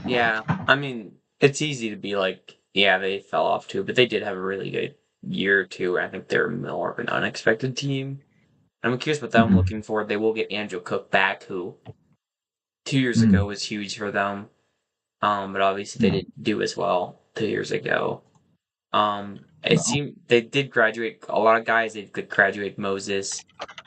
Speaker 1: Yeah. I mean, it's easy to be like, yeah, they fell off too, but they did have a really good year too. I think they're more of an unexpected team. I'm curious what them
Speaker 2: Mm-hmm.
Speaker 1: looking for. They will get Andrew Cook back, who 2 years ago
Speaker 2: Mm,
Speaker 1: was huge for them. But obviously they
Speaker 2: yeah,
Speaker 1: didn't do as well 2 years ago. It
Speaker 2: no,
Speaker 1: seemed they did graduate a lot of guys. They could graduate Moses.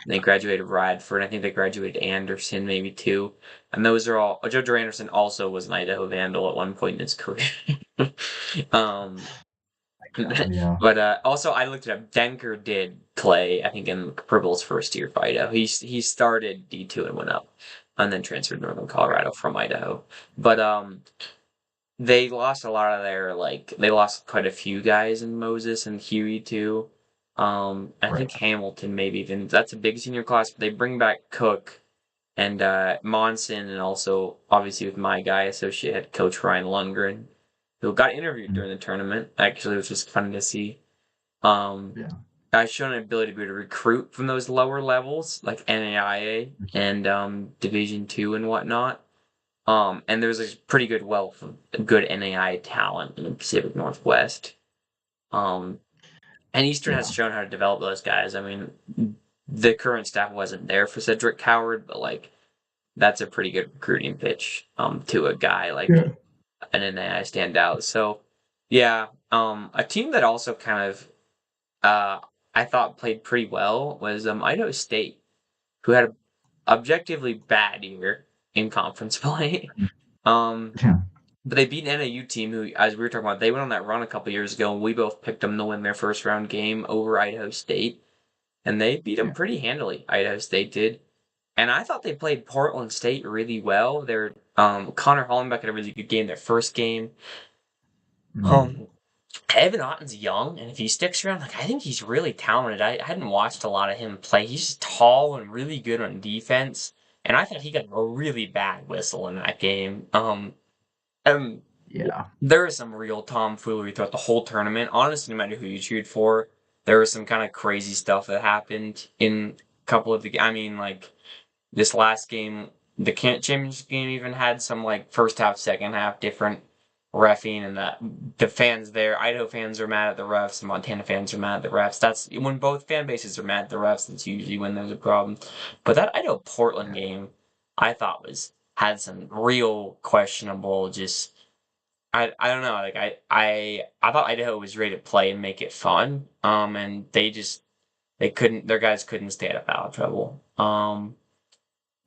Speaker 1: They graduated Radford. I think they graduated Anderson maybe too. And those are all. JoJo Anderson also was an Idaho Vandal at one point in his career. um,
Speaker 2: exactly, yeah,
Speaker 1: but also I looked it up. Denker did play. I think in Pribble's first year for Idaho. He started D2 and went up, and then transferred to Northern
Speaker 2: right,
Speaker 1: Colorado from Idaho. But they lost a lot of their they lost quite a few guys in Moses and Huey too. I
Speaker 2: right.
Speaker 1: think Hamilton maybe even that's a big senior class, but they bring back Cook and Monson and also obviously with my guy, associate head coach Ryan Lundgren, who got interviewed
Speaker 2: Mm,
Speaker 1: during the tournament, actually, which was fun to see. Um
Speaker 2: yeah,
Speaker 1: I've shown an ability to be able to recruit from those lower levels, like NAIA and Division II and whatnot. And there's a pretty good wealth of good NAI talent in the Pacific Northwest. Um, and Eastern has
Speaker 2: yeah,
Speaker 1: shown how to develop those guys. I mean, the current staff wasn't there for Cedric Coward, but that's a pretty good recruiting pitch to a guy like
Speaker 2: yeah.
Speaker 1: an NAI standout. So yeah, a team that also kind of uh I thought played pretty well was Idaho State, who had a objectively bad year in conference play.
Speaker 2: Mm,
Speaker 1: Um,
Speaker 2: yeah,
Speaker 1: But they beat an NAU team who, as we were talking about, they went on that run a couple years ago, and we both picked them to win their first round game over Idaho State, and they beat them
Speaker 2: yeah.
Speaker 1: pretty handily. Idaho State did, and I thought they played Portland State really well. Their Connor Hollenbeck had a really good game. Their first game.
Speaker 2: Mm,
Speaker 1: Um, Evan Otten's young, and if he sticks around, I think he's really talented. I hadn't watched a lot of him play. He's just tall and really good on defense, and I thought he got a really bad whistle in that game. Um,
Speaker 2: yeah,
Speaker 1: There is some real tomfoolery throughout the whole tournament. Honestly, no matter who you cheered for, there was some kind of crazy stuff that happened in a couple of the. I mean, this last game, the championship game even had some first half, second half different refing, and the fans there, Idaho fans are mad at the refs, and Montana fans are mad at the refs. That's when both fan bases are mad at the refs. That's usually when there's a problem. But that Idaho Portland game, I thought had some real questionable just I don't know. I thought Idaho was ready to play and make it fun. And they couldn't. Their guys couldn't stay out of foul trouble.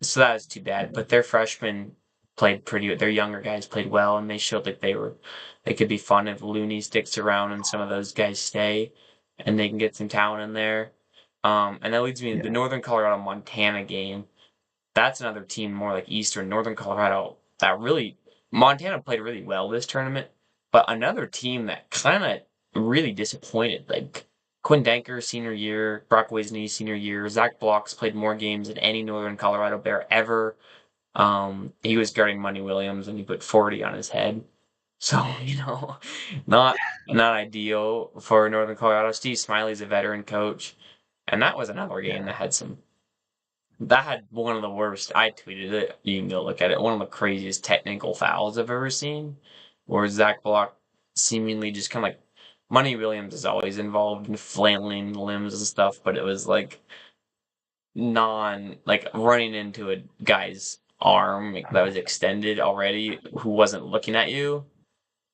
Speaker 1: So that was too bad. But their freshmen played pretty. Their younger guys played well, and they showed that they could be fun if Looney sticks around and some of those guys stay, and they can get some talent in there. And that leads me to the
Speaker 2: yeah,
Speaker 1: Northern Colorado Montana game. That's another team more like Eastern Northern Colorado that really Montana played really well this tournament, but another team that kind of really disappointed. Quinn Danker, senior year, Brock Wisney, senior year. Zach Blocks played more games than any Northern Colorado Bear ever. He was guarding Money Williams and he put 40 on his head. So, not ideal for Northern Colorado. Steve Smiley's a veteran coach. And that was another game that had one of the worst. I tweeted it. You can go look at it. One of the craziest technical fouls I've ever seen, where Zach Block seemingly just kind of like Money Williams is always involved in flailing limbs and stuff, but it was like like running into a guy's arm that was extended already who wasn't looking at you,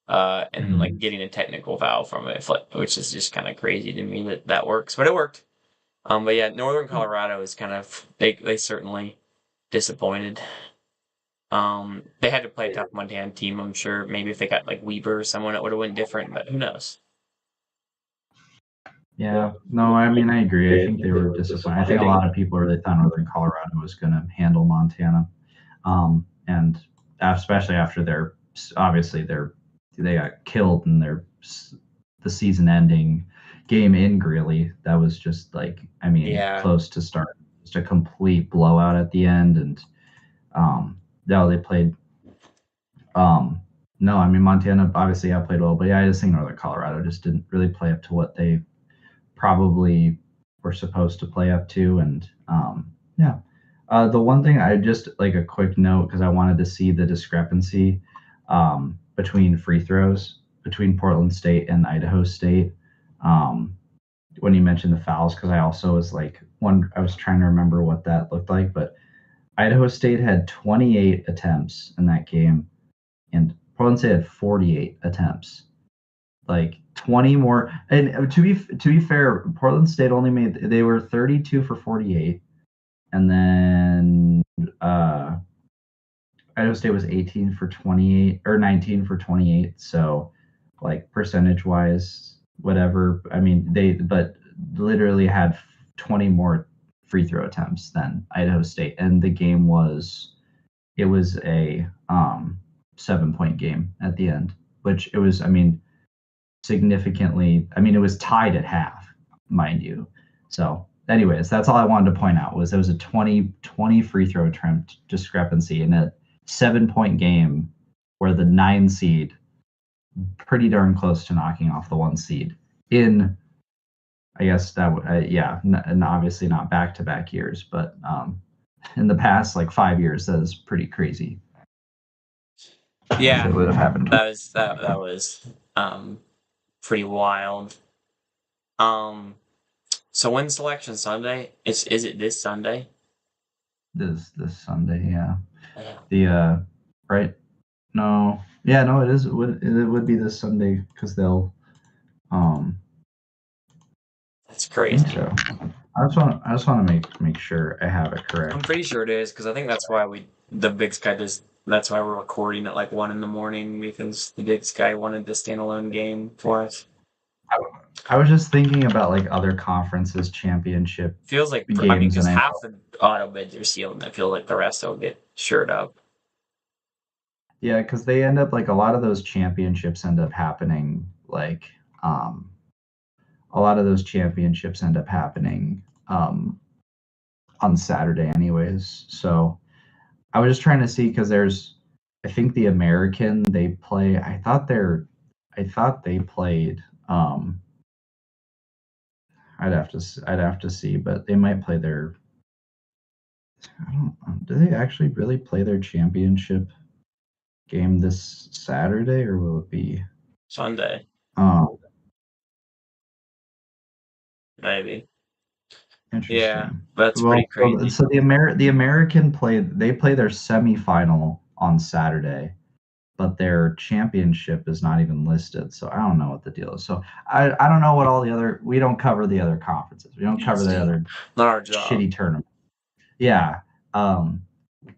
Speaker 1: and like getting a technical foul from it, which is just kind of crazy to me that works, but it worked. But yeah, Northern Colorado is kind of they certainly disappointed. They had to play a tough Montana team. I'm sure maybe if they got like Weber or someone, it would have went different. But who knows?
Speaker 2: Yeah, no, I mean, I agree. I think they were disappointed. I think a lot of people really thought Northern Colorado was going to handle Montana, and especially after obviously they got killed in the season-ending game in Greeley. That was just like, I mean,
Speaker 1: Yeah,
Speaker 2: close to start, just a complete blowout at the end, and no, they played. No, I mean Montana obviously outplayed well, but yeah, I just think Northern Colorado just didn't really play up to what they probably were supposed to play up to. And yeah, the one thing I just like a quick note because I wanted to see the discrepancy between free throws between Portland State and Idaho State. When you mentioned the fouls, because I also was like I was trying to remember what that looked like, but Idaho State had 28 attempts in that game, and Portland State had 48 attempts. Like 20 more. And to be fair, Portland State they were 32 for 48, and then Idaho State was 18 for 28 or 19 for 28. So like percentage wise, whatever. I mean but literally had 20 more free throw attempts than Idaho State, and the game it was a 7-point game at the end, which it was. I mean significantly. I mean, it was tied at half, mind you. So, anyways, that's all I wanted to point out was there was a 20 free throw attempt discrepancy in a 7-point game where the 9 seed pretty darn close to knocking off the 1 seed in, I guess that and obviously not back-to-back years, but in the past like 5 years, that is pretty crazy.
Speaker 1: yeah,
Speaker 2: It would have happened.
Speaker 1: that was pretty wild. Um, so when's Selection Sunday? Is it this Sunday?
Speaker 2: This Sunday, yeah.
Speaker 1: Yeah.
Speaker 2: The right? No, yeah, no, it is. It would be this Sunday because they'll.
Speaker 1: That's
Speaker 2: I think
Speaker 1: crazy.
Speaker 2: so. I just want to make sure I have it correct.
Speaker 1: I'm pretty sure it is because I think that's why the Big Sky does. That's why we're recording at like 1 in the morning because the Big Sky wanted the standalone game for us.
Speaker 2: I was just thinking about like other conferences championship
Speaker 1: Feels like I mean
Speaker 2: games, and
Speaker 1: because
Speaker 2: I
Speaker 1: half
Speaker 2: know,
Speaker 1: the auto bids are sealed, and I feel like the rest will get shirt up.
Speaker 2: yeah, because they end up like a lot of those championships end up happening like a lot of those championships end up happening on Saturday, anyways. So I was just trying to see because I think the American they play. I thought they played. I'd have to see, but they might play their. I don't. Do they actually really play their championship game this Saturday, or will it be?
Speaker 1: Sunday,
Speaker 2: Um,
Speaker 1: maybe. Yeah,
Speaker 2: Interesting.
Speaker 1: that's
Speaker 2: Well,
Speaker 1: pretty crazy.
Speaker 2: so the American play their semifinal on Saturday, but their championship is not even listed. So I don't know what the deal is. So I don't know what all the other we don't cover the other conferences. We don't cover the
Speaker 1: Yeah,
Speaker 2: other
Speaker 1: not our job.
Speaker 2: shitty tournaments. Yeah.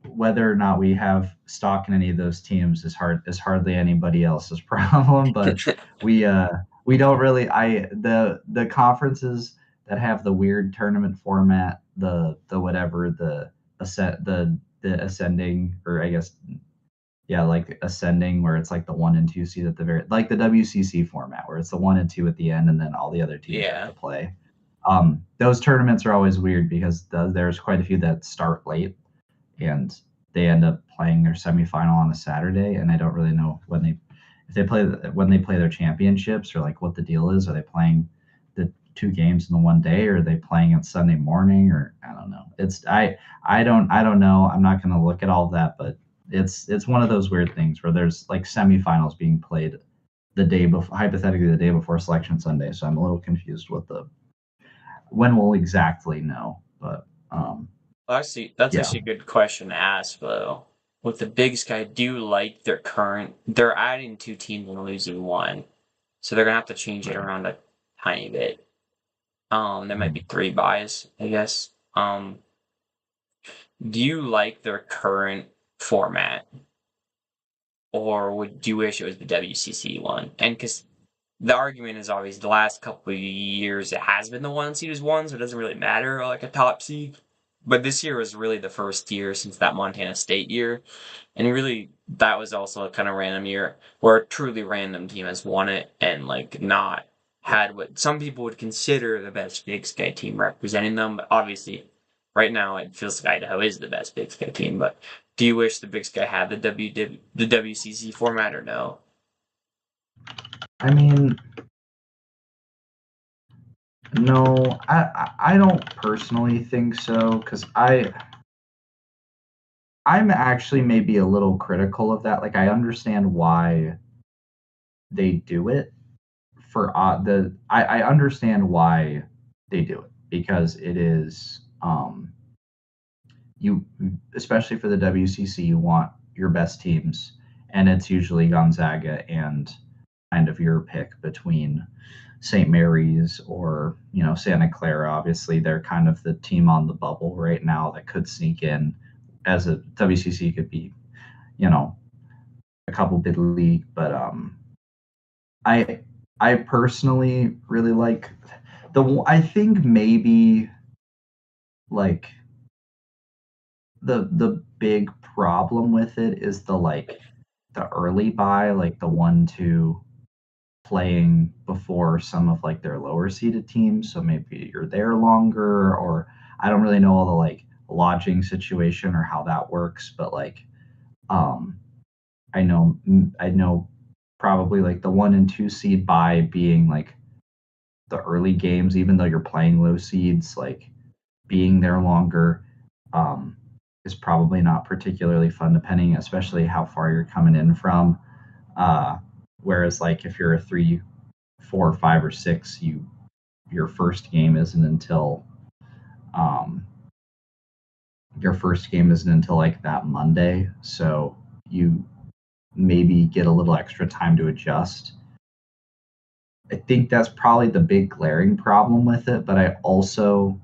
Speaker 2: Whether or not we have stock in any of those teams is hardly anybody else's problem. But we don't really the conferences that have the weird tournament format, the whatever the ascending, or I guess Yeah, like ascending, where it's like the 1 and 2 seed at the very, like the WCC format, where it's the 1 and 2 at the end, and then all the other teams have
Speaker 1: Yeah.
Speaker 2: to play. Those tournaments are always weird because there's quite a few that start late, and they end up playing their semifinal on a Saturday, and I don't really know when they play their championships, or like what the deal is. Are they playing the two games in the one day, or are they playing it Sunday morning, or I don't know. I don't know. I'm not going to look at all of that, but it's one of those weird things where there's like semifinals being played the day before, hypothetically the day before Selection Sunday. So I'm a little confused with the when we'll exactly know, but
Speaker 1: That's
Speaker 2: yeah.
Speaker 1: actually a good question to ask, though. With the Big Sky, do you like their current? They're adding two teams and losing one, so they're gonna have to change it
Speaker 2: Right.
Speaker 1: around a tiny bit. There might
Speaker 2: Mhm.
Speaker 1: be three buys, I guess. Do you like their current format, or would you wish it was the WCC one? And because the argument is always the last couple of years it has been the one seed who's won, so it doesn't really matter like a top seed. But this year was really the first year since that Montana State year, and really that was also a kind of random year where a truly random team has won it and like not had what some people would consider the best Big Sky team representing them. But obviously, right now it feels like Idaho is the best Big Sky team. But do you wish the Big Sky had the WCC format or no?
Speaker 2: I mean, no, I don't personally think so, because I'm actually maybe a little critical of that. Like, I understand why they do it for I understand why they do it, because it is you, especially for the WCC, you want your best teams, and it's usually Gonzaga and kind of your pick between St. Mary's or Santa Clara. Obviously, they're kind of the team on the bubble right now that could sneak in as a WCC could be, you know, a couple bid league. But I I personally really like I think maybe like the big problem with it is the early buy, like the 1-2 playing before some of like their lower seeded teams. So maybe you're there longer, or I don't really know all the like lodging situation or how that works, but like um I know probably like the 1 and 2 seed buy being like the early games, even though you're playing low seeds, like being there longer um, is probably not particularly fun, depending, especially how far you're coming in from. Uh, Whereas, like if you're a 3, 4, 5, or 6, your first game isn't until um, like that Monday, so you maybe get a little extra time to adjust. I think that's probably the big glaring problem with it, but I also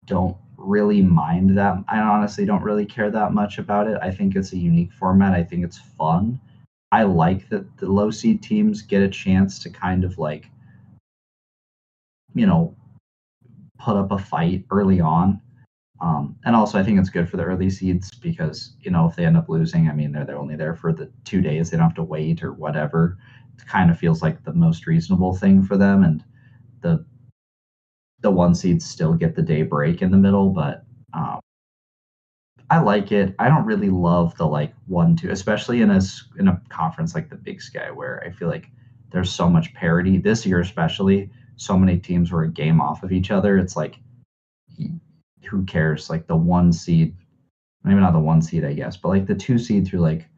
Speaker 2: don't really mind that. I honestly don't really care that much about it. I think it's a unique format. I think it's fun. I like that the low seed teams get a chance to kind of like, you know, put up a fight early on. And also, I think it's good for the early seeds because, if they end up losing, I mean, they're only there for the 2 days. They don't have to wait or whatever. It kind of feels like the most reasonable thing for them. And the the one seeds still get the day break in the middle, but I like it. I don't really love the like 1-2, especially in a conference like the Big Sky, where I feel like there's so much parity this year, especially so many teams were a game off of each other. It's like, who cares? Like the one seed, maybe not the one seed, I guess, but like the 2 seed through like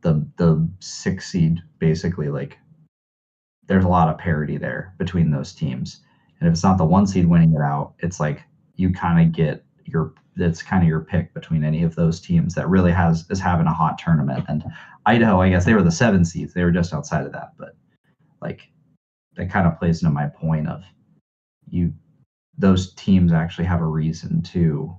Speaker 2: the 6 seed, basically, like there's a lot of parity there between those teams. And if it's not the one seed winning it out, it's like you kind of get your that's kind of your pick between any of those teams that really is having a hot tournament. And Idaho, I guess they were the 7 seeds; they were just outside of that. But like that kind of plays into my point of you those teams actually have a reason to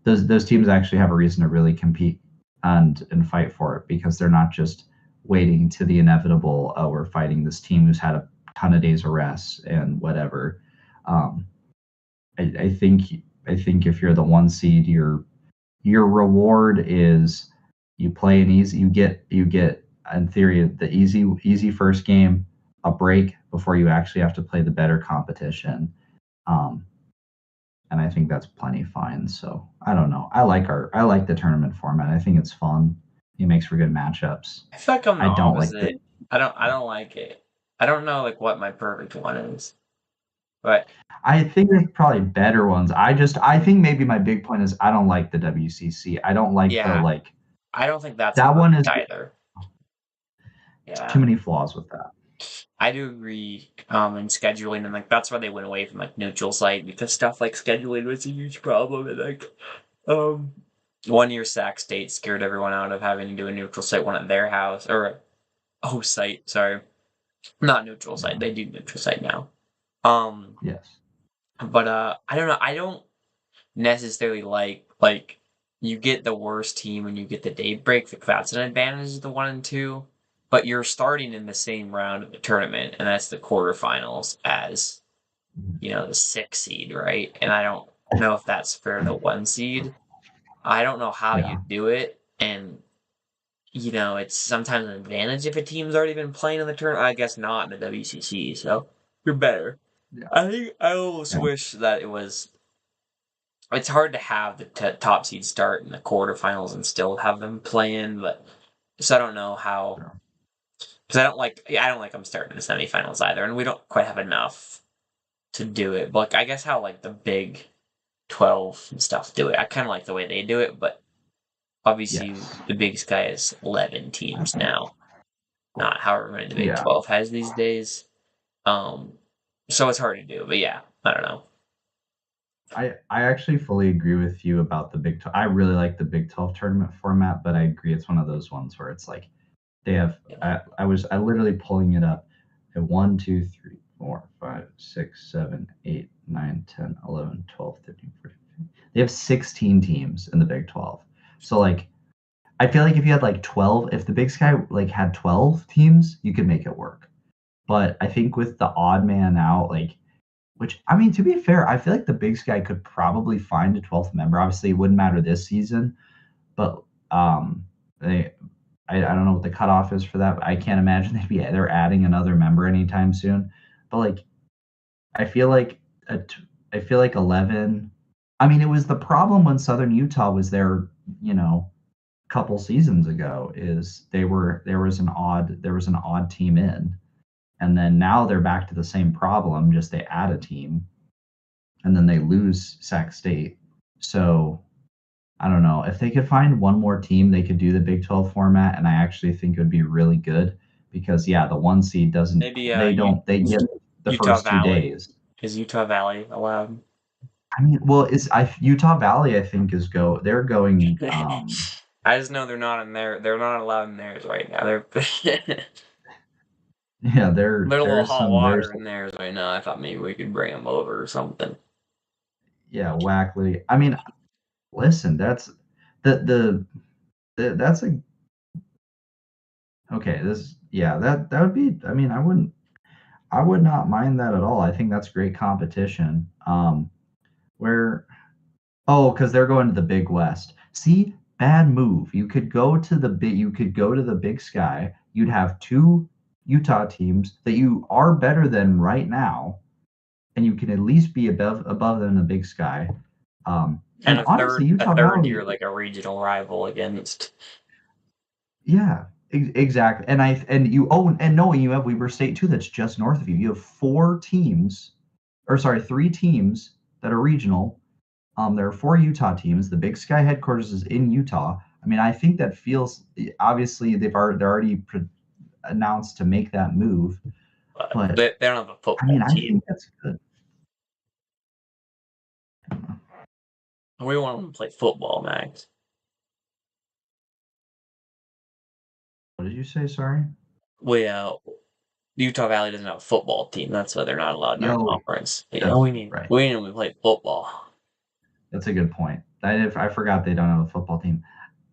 Speaker 2: those teams actually have a reason to really compete and fight for it, because they're not just waiting to the inevitable. Oh, we're fighting this team who's had a ton of days of rest and whatever. Um, I think if you're the one seed, your reward is you play an easy you get in theory the easy first game, a break before you actually have to play the better competition. Um, and I think that's plenty fine. So I don't know. I like the tournament format. I think it's fun. It makes for good matchups.
Speaker 1: I feel like I'm the
Speaker 2: I don't like the
Speaker 1: opposite. I don't like it. I don't know like what my perfect one is. But
Speaker 2: I think there's probably better ones. I think maybe my big point is I don't like the WCC. I don't like the
Speaker 1: yeah,
Speaker 2: like
Speaker 1: I don't think that's
Speaker 2: that one is
Speaker 1: perfect either.
Speaker 2: too
Speaker 1: Yeah.
Speaker 2: many flaws with that.
Speaker 1: I do agree in scheduling and like that's why they went away from like neutral site because stuff like scheduling was a huge problem and like um 1 year Sac State scared everyone out of having to do a neutral site one at their house or a host site, sorry. Not neutral site,
Speaker 2: Yeah.
Speaker 1: they do neutral site now. Um
Speaker 2: Yes.
Speaker 1: but I don't know, I don't necessarily like you get the worst team and you get the day break. Like that's an advantage of the 1 and 2, but you're starting in the same round of the tournament, and that's the quarterfinals as the 6 seed, right? And I don't know if that's fair to the 1 seed. I don't know how you
Speaker 2: Yeah.
Speaker 1: do it, and it's sometimes an advantage if a team's already been playing in the tournament. I guess not in the WCC, so you're better.
Speaker 2: Yeah.
Speaker 1: I think I almost
Speaker 2: Yeah.
Speaker 1: wish that it was it's hard to have the top seed start in the quarterfinals and still have them play in, but so I don't know how
Speaker 2: Sure.
Speaker 1: because I don't like them starting in the semifinals either, and we don't quite have enough to do it. But like, I guess how like the Big 12 and stuff do it. I kind of like the way they do it, but obviously
Speaker 2: Yes.
Speaker 1: the Big Sky is 11 teams now, not however many the Big
Speaker 2: Yeah.
Speaker 1: 12 has these days. Um, so it's hard to do, but yeah, I don't know.
Speaker 2: I actually fully agree with you about the Big 12. I really like the Big 12 tournament format, but I agree it's one of those ones where it's like they have I literally pulling it up at 1, 2, 3, 4, 5, 6, 7, 8, 9, 10, 11, 12, 13, 14, 15. They have 16 teams in the Big 12. So like I feel like if you had like 12, if the Big Sky like had 12 teams, you could make it work. But I think with the odd man out, like, which I mean, to be fair, I feel like the Big Sky could probably find a 12th member. Obviously, it wouldn't matter this season, but they, I don't know what the cutoff is for that. But I can't imagine they're adding another member anytime soon. But like, I feel like I feel like 11. I mean, it was the problem when Southern Utah was there, you know, couple seasons ago is there was an odd team in, and then now they're back to the same problem, just they add a team and then they lose Sac State. So I don't know if they could find one more team, they could do the Big 12 format, and I actually think it would be really good because yeah, the 1 seed doesn't
Speaker 1: Maybe
Speaker 2: they get the
Speaker 1: Utah
Speaker 2: first two
Speaker 1: Valley
Speaker 2: days.
Speaker 1: is Utah Valley allowed?
Speaker 2: I mean, well, is I Utah Valley I think is go they're going
Speaker 1: I just know they're not in there. They're not allowed in theirs right now. They're
Speaker 2: yeah
Speaker 1: they're a little hot water in theirs right now. I thought maybe we could bring them over or something.
Speaker 2: yeah Wackley. I mean, listen, the, that's a okay. This yeah that would be. I mean, I would not mind that at all. I think that's great competition. Where oh, because they're going to the Big West. See, bad move. You could go to the Big Sky. You'd have two Utah teams that you are better than right now, and you can at least be above them in the Big Sky.
Speaker 1: And
Speaker 2: And honestly,
Speaker 1: a
Speaker 2: Utah
Speaker 1: third
Speaker 2: Valley,
Speaker 1: year like a regional rival against.
Speaker 2: yeah, exactly. And you and knowing you have Weber State too, that's just north of you. You have four teams, or sorry, three teams that are regional. There are four Utah teams. The Big Sky headquarters is in Utah. I mean, I think that feels obviously they're already announced to make that move,
Speaker 1: But
Speaker 2: but
Speaker 1: they don't have a
Speaker 2: I mean,
Speaker 1: football
Speaker 2: I
Speaker 1: team.
Speaker 2: think that's good.
Speaker 1: We want them to play football, Max.
Speaker 2: What did you say? Sorry.
Speaker 1: We Utah Valley doesn't have a football team. That's why they're not allowed in our
Speaker 2: Yo,
Speaker 1: conference. Yeah,
Speaker 2: that's right.
Speaker 1: we need them to play football.
Speaker 2: That's a good point. I forgot they don't have a football team.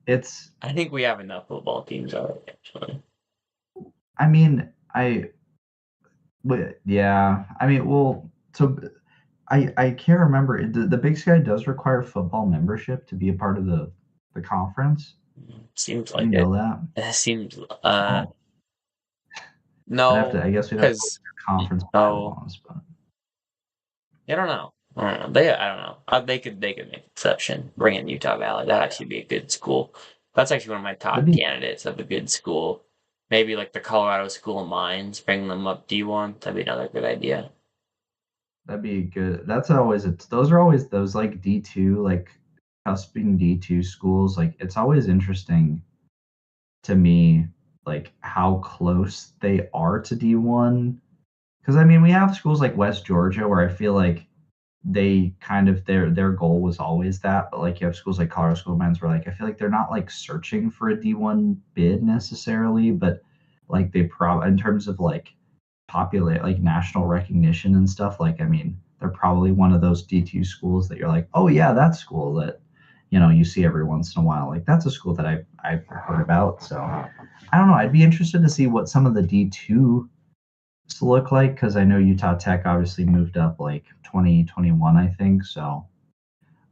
Speaker 2: It's
Speaker 1: I think we have enough football teams already. Actually,
Speaker 2: I mean, yeah. I mean, well, so I can't remember. The Big Sky does require football membership to be a part of the. The conference?
Speaker 1: Seems
Speaker 2: Do you
Speaker 1: like it.
Speaker 2: know that?
Speaker 1: It seems
Speaker 2: Oh,
Speaker 1: no,
Speaker 2: I guess we'd have to look
Speaker 1: because
Speaker 2: at their conference
Speaker 1: no,
Speaker 2: bylaws, but
Speaker 1: I don't know. I don't know. I don't know. They could make an exception. Bring in Utah Valley. That'd actually be a good school. That's actually one of my
Speaker 2: that'd
Speaker 1: top
Speaker 2: be
Speaker 1: candidates of a good school. Maybe like the Colorado School of Mines, bring them up D1. That'd be another good idea.
Speaker 2: that'd be good. Those are always those like D2, like cusping D2 schools. Like it's always interesting to me, like how close they are to D1. Because I mean, we have schools like West Georgia where I feel like they kind of their goal was always that, but like you have schools like Colorado School of Mines where like I feel like they're not like searching for a D1 bid necessarily, but like they in terms of like popular like national recognition and stuff, like I mean, they're probably one of those D2 schools that you're like, oh yeah, that school that you see every once in a while. Like that's a school that I've heard about. So I don't know. I'd be interested to see what some of the D2 look like because I know Utah Tech obviously moved up like 2021, I think. So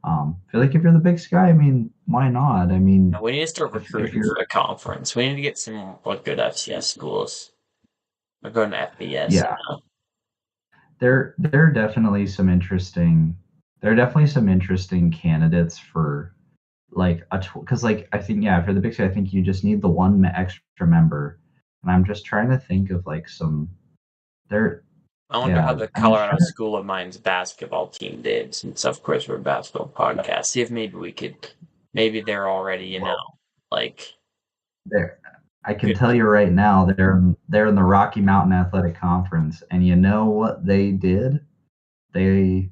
Speaker 2: I feel like if you're the Big Sky, I mean, why not? I mean,
Speaker 1: We need to start
Speaker 2: if
Speaker 1: recruiting
Speaker 2: you're
Speaker 1: for the conference. We need to get some like good FCS schools. We're going to FBS,
Speaker 2: yeah, there are definitely some interesting candidates for like because like I think yeah for the Big Sky, I think you just need the one extra member, and I'm just trying to think of like some there
Speaker 1: I wonder how
Speaker 2: yeah
Speaker 1: the
Speaker 2: I'm just
Speaker 1: Colorado
Speaker 2: trying to
Speaker 1: School of Mines basketball team did, since of course we're a basketball podcast. See if maybe we could, maybe they're already,
Speaker 2: well
Speaker 1: like
Speaker 2: there I can
Speaker 1: good.
Speaker 2: tell you right now they're in the Rocky Mountain Athletic Conference, and you know what they did? They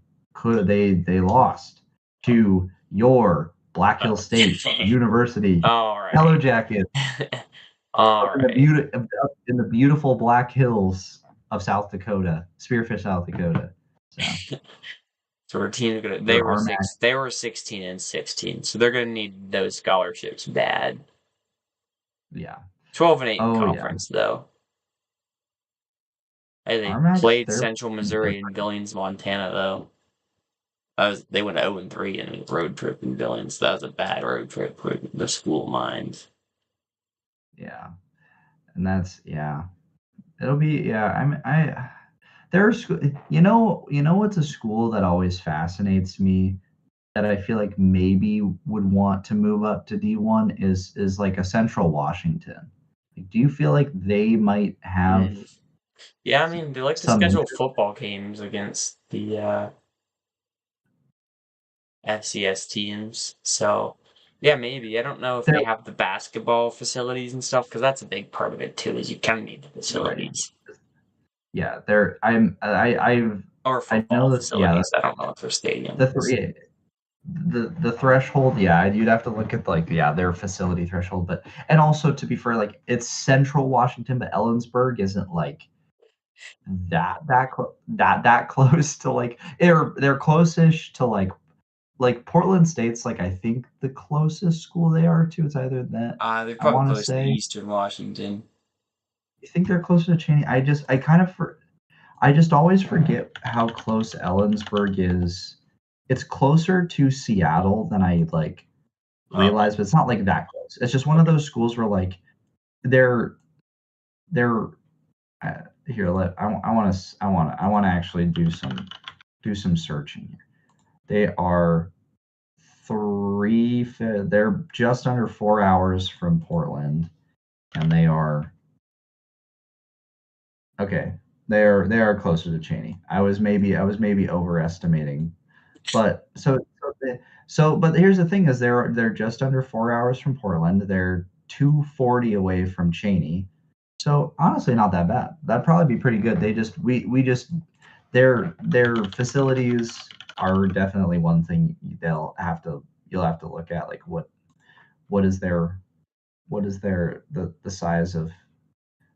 Speaker 2: lost to your Black Hill State University
Speaker 1: All right,
Speaker 2: Yellow Jackets
Speaker 1: all
Speaker 2: up in the
Speaker 1: right.
Speaker 2: beautiful Black Hills of South Dakota, Spearfish, South Dakota. So
Speaker 1: So our team's gonna. They
Speaker 2: your
Speaker 1: were
Speaker 2: RMAC,
Speaker 1: six. They were 16-16. So they're gonna need those scholarships bad.
Speaker 2: yeah.
Speaker 1: 12-8 in
Speaker 2: Oh yeah,
Speaker 1: conference though. Hey, they
Speaker 2: RMAC's
Speaker 1: played Central
Speaker 2: they're
Speaker 1: Missouri and Billings, Montana though. They went 0-3 in a road trip in Billings. That was a bad road trip for the school minds.
Speaker 2: yeah, and that's yeah. It'll be yeah. I there's what's a school that always fascinates me that I feel like maybe would want to move up to D1 is like a Central Washington. Like, do you feel like they might have
Speaker 1: Hmm. Yeah, I mean they like to
Speaker 2: some
Speaker 1: schedule
Speaker 2: interest?
Speaker 1: football games against the FCS teams. So yeah, maybe. I don't know if
Speaker 2: They're
Speaker 1: they have the basketball facilities and stuff because that's a big part of it too. Is you kind of need the
Speaker 2: right.
Speaker 1: facilities
Speaker 2: Yeah, they're
Speaker 1: or
Speaker 2: I
Speaker 1: football
Speaker 2: know that yeah,
Speaker 1: facilities. I don't know if they're
Speaker 2: the
Speaker 1: stadiums.
Speaker 2: three the threshold, yeah, you'd have to look at like yeah, their facility threshold, but and also to be fair, like it's Central Washington, but Ellensburg isn't like that close to like they're close-ish to like Portland State's like I think the closest school they are to. It's either that
Speaker 1: They're
Speaker 2: I
Speaker 1: probably
Speaker 2: want to
Speaker 1: close to
Speaker 2: say.
Speaker 1: Eastern Washington.
Speaker 2: I think they're closer to Cheney. I just always forget how close Ellensburg is. It's closer to Seattle than I like
Speaker 1: Oh,
Speaker 2: realize, but it's not like that close. It's just one of
Speaker 1: okay.
Speaker 2: those schools where like they're they're here. I want to actually do some searching here. They are they're just under 4 hours from Portland, and they are okay. They are closer to Cheney. I was maybe overestimating, but but here's the thing: is they're just under 4 hours from Portland. They're 240 away from Cheney. So honestly, not that bad. That'd probably be pretty good. They just we just their facilities are definitely one thing you'll have to look at. Like what is their the size of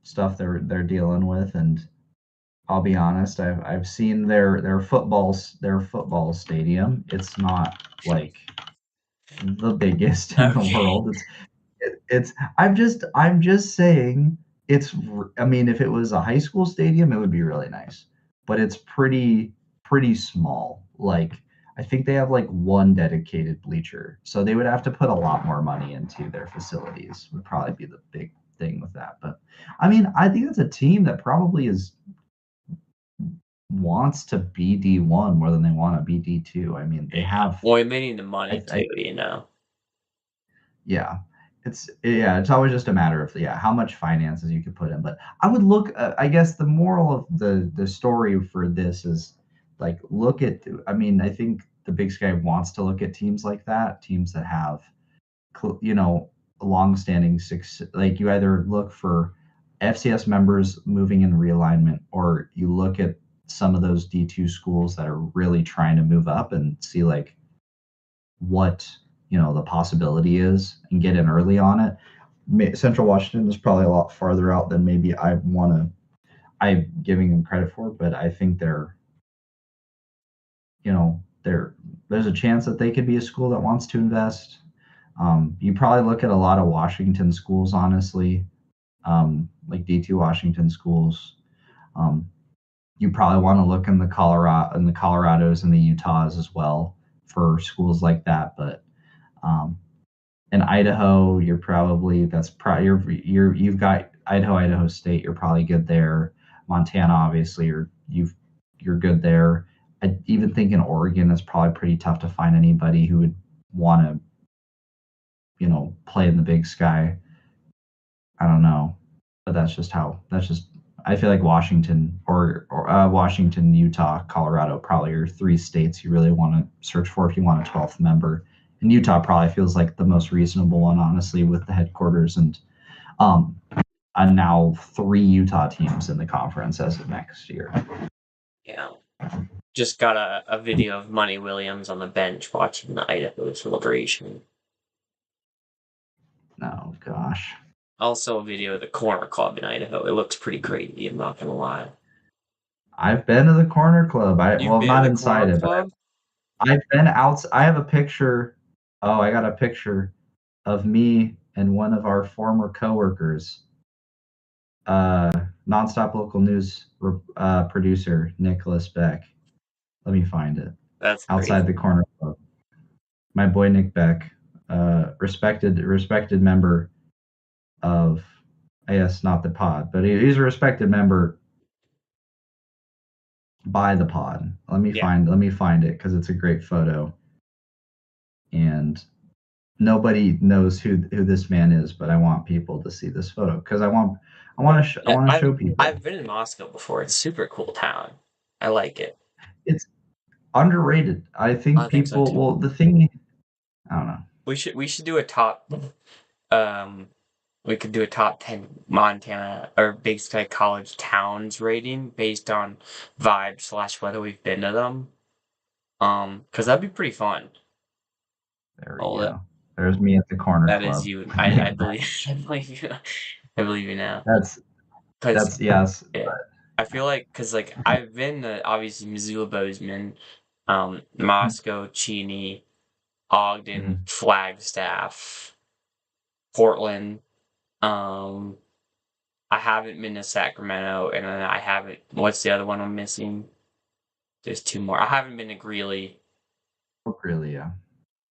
Speaker 2: stuff they're dealing with, and I'll be honest, I've seen their football stadium. It's not like the biggest in the
Speaker 1: Okay.
Speaker 2: world. It's I'm just saying I mean if it was a high school stadium it would be really nice. But it's pretty small. Like I think they have like one dedicated bleacher. So they would have to put a lot more money into their facilities, would probably be the big thing with that. But I mean, I think it's a team that probably is wants to be D1 more than they want to be D2. I mean, they
Speaker 1: Yeah.
Speaker 2: have
Speaker 1: Well, they need the money
Speaker 2: I
Speaker 1: too, you know.
Speaker 2: yeah. It's always just a matter of how much finances you could put in. But I would look. I guess the moral of the story for this is like look at. I mean, I think the Big Sky wants to look at teams like that, teams that have you know long-standing six. Like you either look for FCS members moving in realignment, or you look at some of those D2 schools that are really trying to move up and see like what the possibility is and get in early on it. Central Washington is probably a lot farther out than maybe I'm giving them credit for, but I think there's a chance that they could be a school that wants to invest. You probably look at a lot of Washington schools, honestly, like D2 Washington schools. Um, you probably want to look in the Colorados and the Utahs as well for schools like that, but um, in Idaho, you're probably that's probably you've got Idaho State. You're probably good there. Montana, obviously, you're good there. I even think in Oregon, it's probably pretty tough to find anybody who would want to play in the Big Sky. I don't know, but that's just. I feel like Washington or Washington, Utah, Colorado probably are three states you really want to search for if you want a 12th member. And Utah probably feels like the most reasonable one, honestly, with the headquarters um, and now three Utah teams in the conference as of next year.
Speaker 1: Yeah. Just got a video of Money Williams on the bench watching the Idaho celebration.
Speaker 2: Oh gosh.
Speaker 1: Also a video of the Corner Club in Idaho. It looks pretty crazy, I'm not gonna lie.
Speaker 2: I've been to the Corner Club.
Speaker 1: You've
Speaker 2: Well,
Speaker 1: been to
Speaker 2: not
Speaker 1: the
Speaker 2: inside
Speaker 1: Corner
Speaker 2: it, but
Speaker 1: Club?
Speaker 2: I've been out. I have a picture. Oh, I got a picture of me and one of our former coworkers, nonstop local news producer Nicholas Beck. Let me find it.
Speaker 1: That's
Speaker 2: Outside the
Speaker 1: crazy.
Speaker 2: Corner Club. My boy Nick Beck, respected member of, I guess not the pod, but he's a respected member by the pod.
Speaker 1: Yeah.
Speaker 2: Let me find it because it's a great photo, and nobody knows who this man is, but I want people to see this photo because I
Speaker 1: Yeah,
Speaker 2: want to show people.
Speaker 1: I've been in Moscow before. It's a super cool town. I like it.
Speaker 2: It's underrated. I
Speaker 1: I
Speaker 2: think
Speaker 1: think so
Speaker 2: people.
Speaker 1: too.
Speaker 2: Well, the thing, I don't know.
Speaker 1: We should do a top um we could do a top 10 Montana or Big Sky College towns rating based on vibe slash whether we've been to them. Because that'd be pretty fun.
Speaker 2: There we
Speaker 1: Oh,
Speaker 2: go. There's me at the Corner
Speaker 1: that is
Speaker 2: Club.
Speaker 1: you.
Speaker 2: Nick
Speaker 1: I
Speaker 2: Beck.
Speaker 1: believe I believe you. I believe you now.
Speaker 2: That's
Speaker 1: Because
Speaker 2: yes.
Speaker 1: yeah, I feel like because like I've been to obviously Missoula, Bozeman, Moscow, Cheney, Ogden,
Speaker 2: Mhm.
Speaker 1: Flagstaff, Portland. Um, I haven't been to Sacramento, and then I haven't. What's the other one I'm missing? There's two more. I haven't been to Greeley,
Speaker 2: Really, yeah.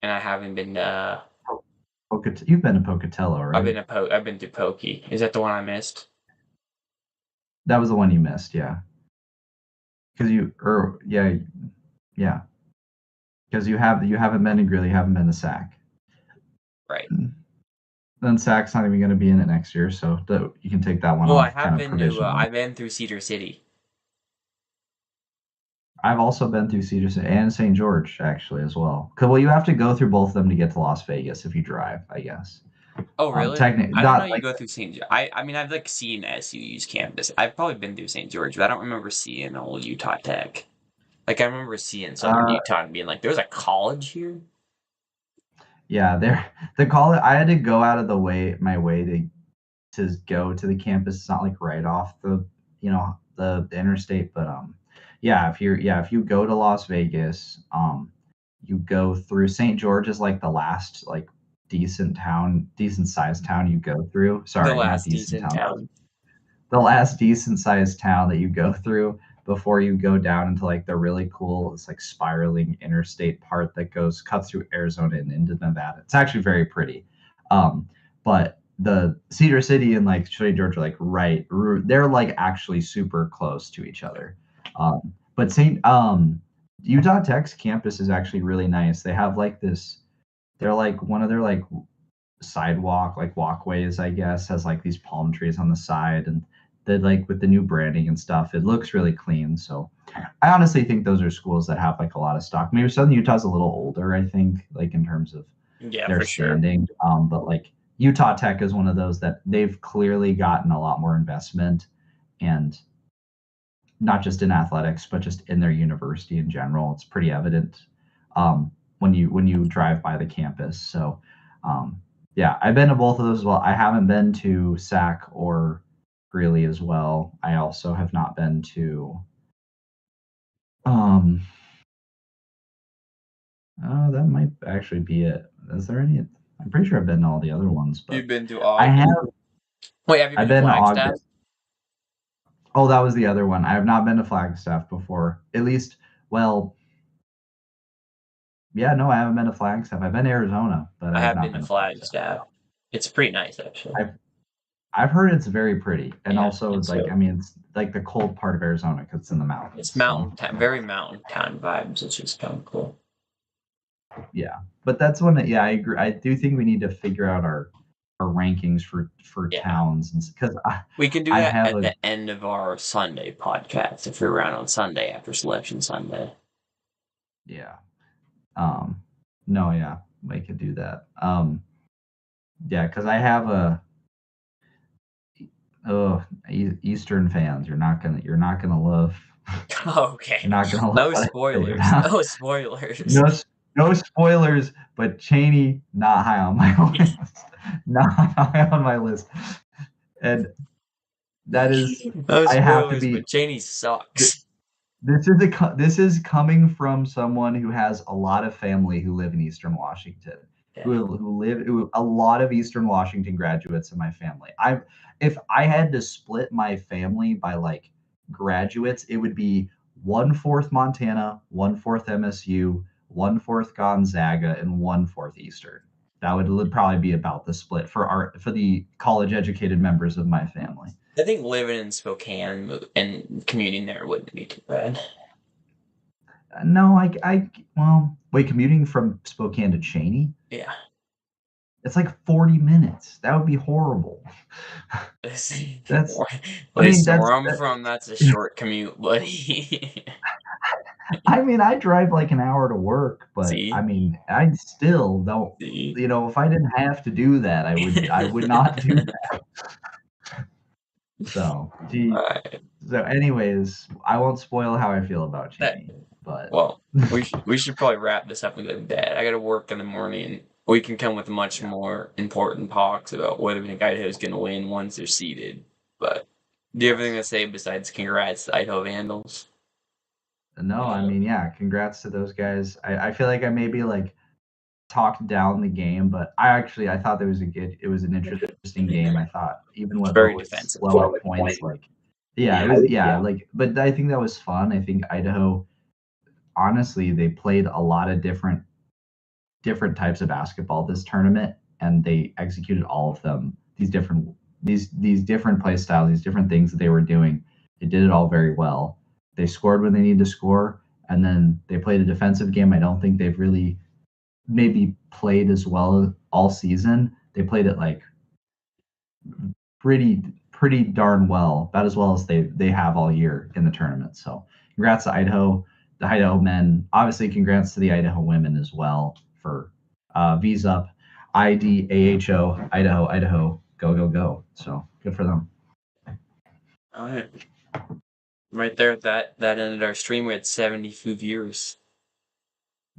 Speaker 1: and I haven't been to.
Speaker 2: You've been to Pocatello, right?
Speaker 1: I've been to Pokey. Is that the one I missed?
Speaker 2: That was the one you missed, yeah. Because yeah. Because you haven't been to Greeley, you haven't been to Sac.
Speaker 1: Right.
Speaker 2: Then Sac's not even going to be in it next year, so you can take that one
Speaker 1: Well, I
Speaker 2: off
Speaker 1: have
Speaker 2: kind of
Speaker 1: been to.
Speaker 2: provisionally.
Speaker 1: I've been through Cedar City.
Speaker 2: I've also been through Cedar City and St. George actually as well. Well, you have to go through both of them to get to Las Vegas if you drive, I guess.
Speaker 1: Oh, really?
Speaker 2: Technically,
Speaker 1: I didn't know
Speaker 2: not
Speaker 1: you
Speaker 2: like
Speaker 1: go through St. George. I mean, I've like seen SUU's campus. I've probably been through St. George, but I don't remember seeing old Utah Tech. Like I remember seeing Southern
Speaker 2: uh,
Speaker 1: Utah and being like, "There's a college here."
Speaker 2: yeah, there the college. I had to go out of my way to go to the campus. It's not like right off the interstate, but yeah, if you go to Las Vegas, you go through St. George is like the last like decent sized town you go through.
Speaker 1: The
Speaker 2: Sorry, not
Speaker 1: last
Speaker 2: decent
Speaker 1: decent
Speaker 2: town.
Speaker 1: town.
Speaker 2: The last decent sized town that you go through before you go down into like the really cool, it's like spiraling interstate part that cuts through Arizona and into Nevada. It's actually very pretty. But the Cedar City and like Shady George are like they're like actually super close to each other. But St. Utah Tech's campus is actually really nice. They have like this, they're like one of their like sidewalk, like walkways, I guess, has like these palm trees on the side, and they like with the new branding and stuff, it looks really clean. So I honestly think those are schools that have like a lot of stock. Maybe Southern Utah's a little older, I think, like in terms of
Speaker 1: Yeah,
Speaker 2: their
Speaker 1: for sure.
Speaker 2: standing. But like Utah Tech is one of those that they've clearly gotten a lot more investment, and not just in athletics, but just in their university in general. It's pretty evident when you drive by the campus. So yeah, I've been to both of those as well. I haven't been to SAC or Greeley as well. I also have not been to um oh, that might actually be it. Is there any? I'm pretty sure I've been to all the other ones,
Speaker 1: You've
Speaker 2: but
Speaker 1: been to
Speaker 2: I
Speaker 1: Aug.
Speaker 2: have.
Speaker 1: Wait, have you been
Speaker 2: I've
Speaker 1: to
Speaker 2: been to
Speaker 1: Flagstaff?
Speaker 2: August. Oh, that was the other one. I have not been to Flagstaff before. At least, well, yeah, no, I haven't been to Flagstaff. I've been to Arizona, but I
Speaker 1: I
Speaker 2: have
Speaker 1: have
Speaker 2: not
Speaker 1: been to
Speaker 2: been to Flagstaff.
Speaker 1: Flagstaff. It's pretty nice, actually.
Speaker 2: I've heard it's very pretty, and
Speaker 1: Yeah,
Speaker 2: also
Speaker 1: it's
Speaker 2: like I mean, it's like the cold part of Arizona because it's in the mountains.
Speaker 1: it's
Speaker 2: So
Speaker 1: mountain town, very mountain town vibes, which is kind of cool.
Speaker 2: yeah, but that's one that yeah, I agree. I do think we need to figure out our rankings for
Speaker 1: Yeah,
Speaker 2: towns, and because
Speaker 1: we can do
Speaker 2: I
Speaker 1: that
Speaker 2: have
Speaker 1: at
Speaker 2: a
Speaker 1: the end of our Sunday podcast if we're around on Sunday after Selection Sunday.
Speaker 2: yeah no yeah we could do that yeah because I have a oh Eastern fans you're not gonna love you're
Speaker 1: Okay,
Speaker 2: not gonna love
Speaker 1: no
Speaker 2: what I say
Speaker 1: spoilers.
Speaker 2: about
Speaker 1: No spoilers.
Speaker 2: no no spoilers, but Cheney not high on my list. Not high on my list, and that is
Speaker 1: No
Speaker 2: I have to
Speaker 1: spoilers,
Speaker 2: be.
Speaker 1: but Janie
Speaker 2: th-
Speaker 1: sucks.
Speaker 2: this is coming from someone who has a lot of family who live in Eastern Washington,
Speaker 1: Yeah.
Speaker 2: a lot of Eastern Washington graduates in my family. If I had to split my family by like graduates, it would be 1/4 Montana, 1/4 MSU, 1/4 Gonzaga, and 1/4 Eastern. That would probably be about the split for the college educated members of my family.
Speaker 1: I think living in Spokane and commuting there wouldn't be too bad.
Speaker 2: No, well, wait, commuting from Spokane to Cheney?
Speaker 1: Yeah.
Speaker 2: It's like 40 minutes. That would be horrible. That's,
Speaker 1: At
Speaker 2: I mean,
Speaker 1: least where I'm from, that's a short commute, buddy.
Speaker 2: I mean, I drive like an hour to work, but I
Speaker 1: See?
Speaker 2: mean, I still don't,
Speaker 1: See?
Speaker 2: if I didn't have to do that, I would not do that. So,
Speaker 1: Alright.
Speaker 2: so anyways, I won't spoil how I feel about
Speaker 1: That
Speaker 2: Cheney, but
Speaker 1: well, we should probably wrap this up and go to bed. I gotta work in the morning. We can come with much
Speaker 2: yeah,
Speaker 1: more important talks about whether we think Idaho's gonna win once they're seeded. But do you have anything
Speaker 2: yes.
Speaker 1: to say besides congrats to Idaho Vandals?
Speaker 2: No, I mean, yeah, congrats to those guys. I feel like I maybe like talked down the game, but I thought it was an interesting game. I thought even
Speaker 1: It's
Speaker 2: with
Speaker 1: very defensive.
Speaker 2: lower points, like yeah, it was yeah, like but I think that was fun. I think Idaho honestly they played a lot of different types of basketball this tournament, and they executed all of them. These different play styles, these different things that they were doing, they did it all very well. They scored when they needed to score, and then they played a defensive game. I don't think they've really maybe played as well all season. They played it like pretty darn well, about as well as they have all year in the tournament. So congrats to Idaho, the Idaho men. Obviously, congrats to the Idaho women as well for V's up, IDAHO, Idaho, Idaho, go go go. So good for them.
Speaker 1: All right. Right there, that ended our stream. We had 72 viewers.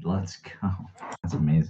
Speaker 2: Let's go. That's amazing.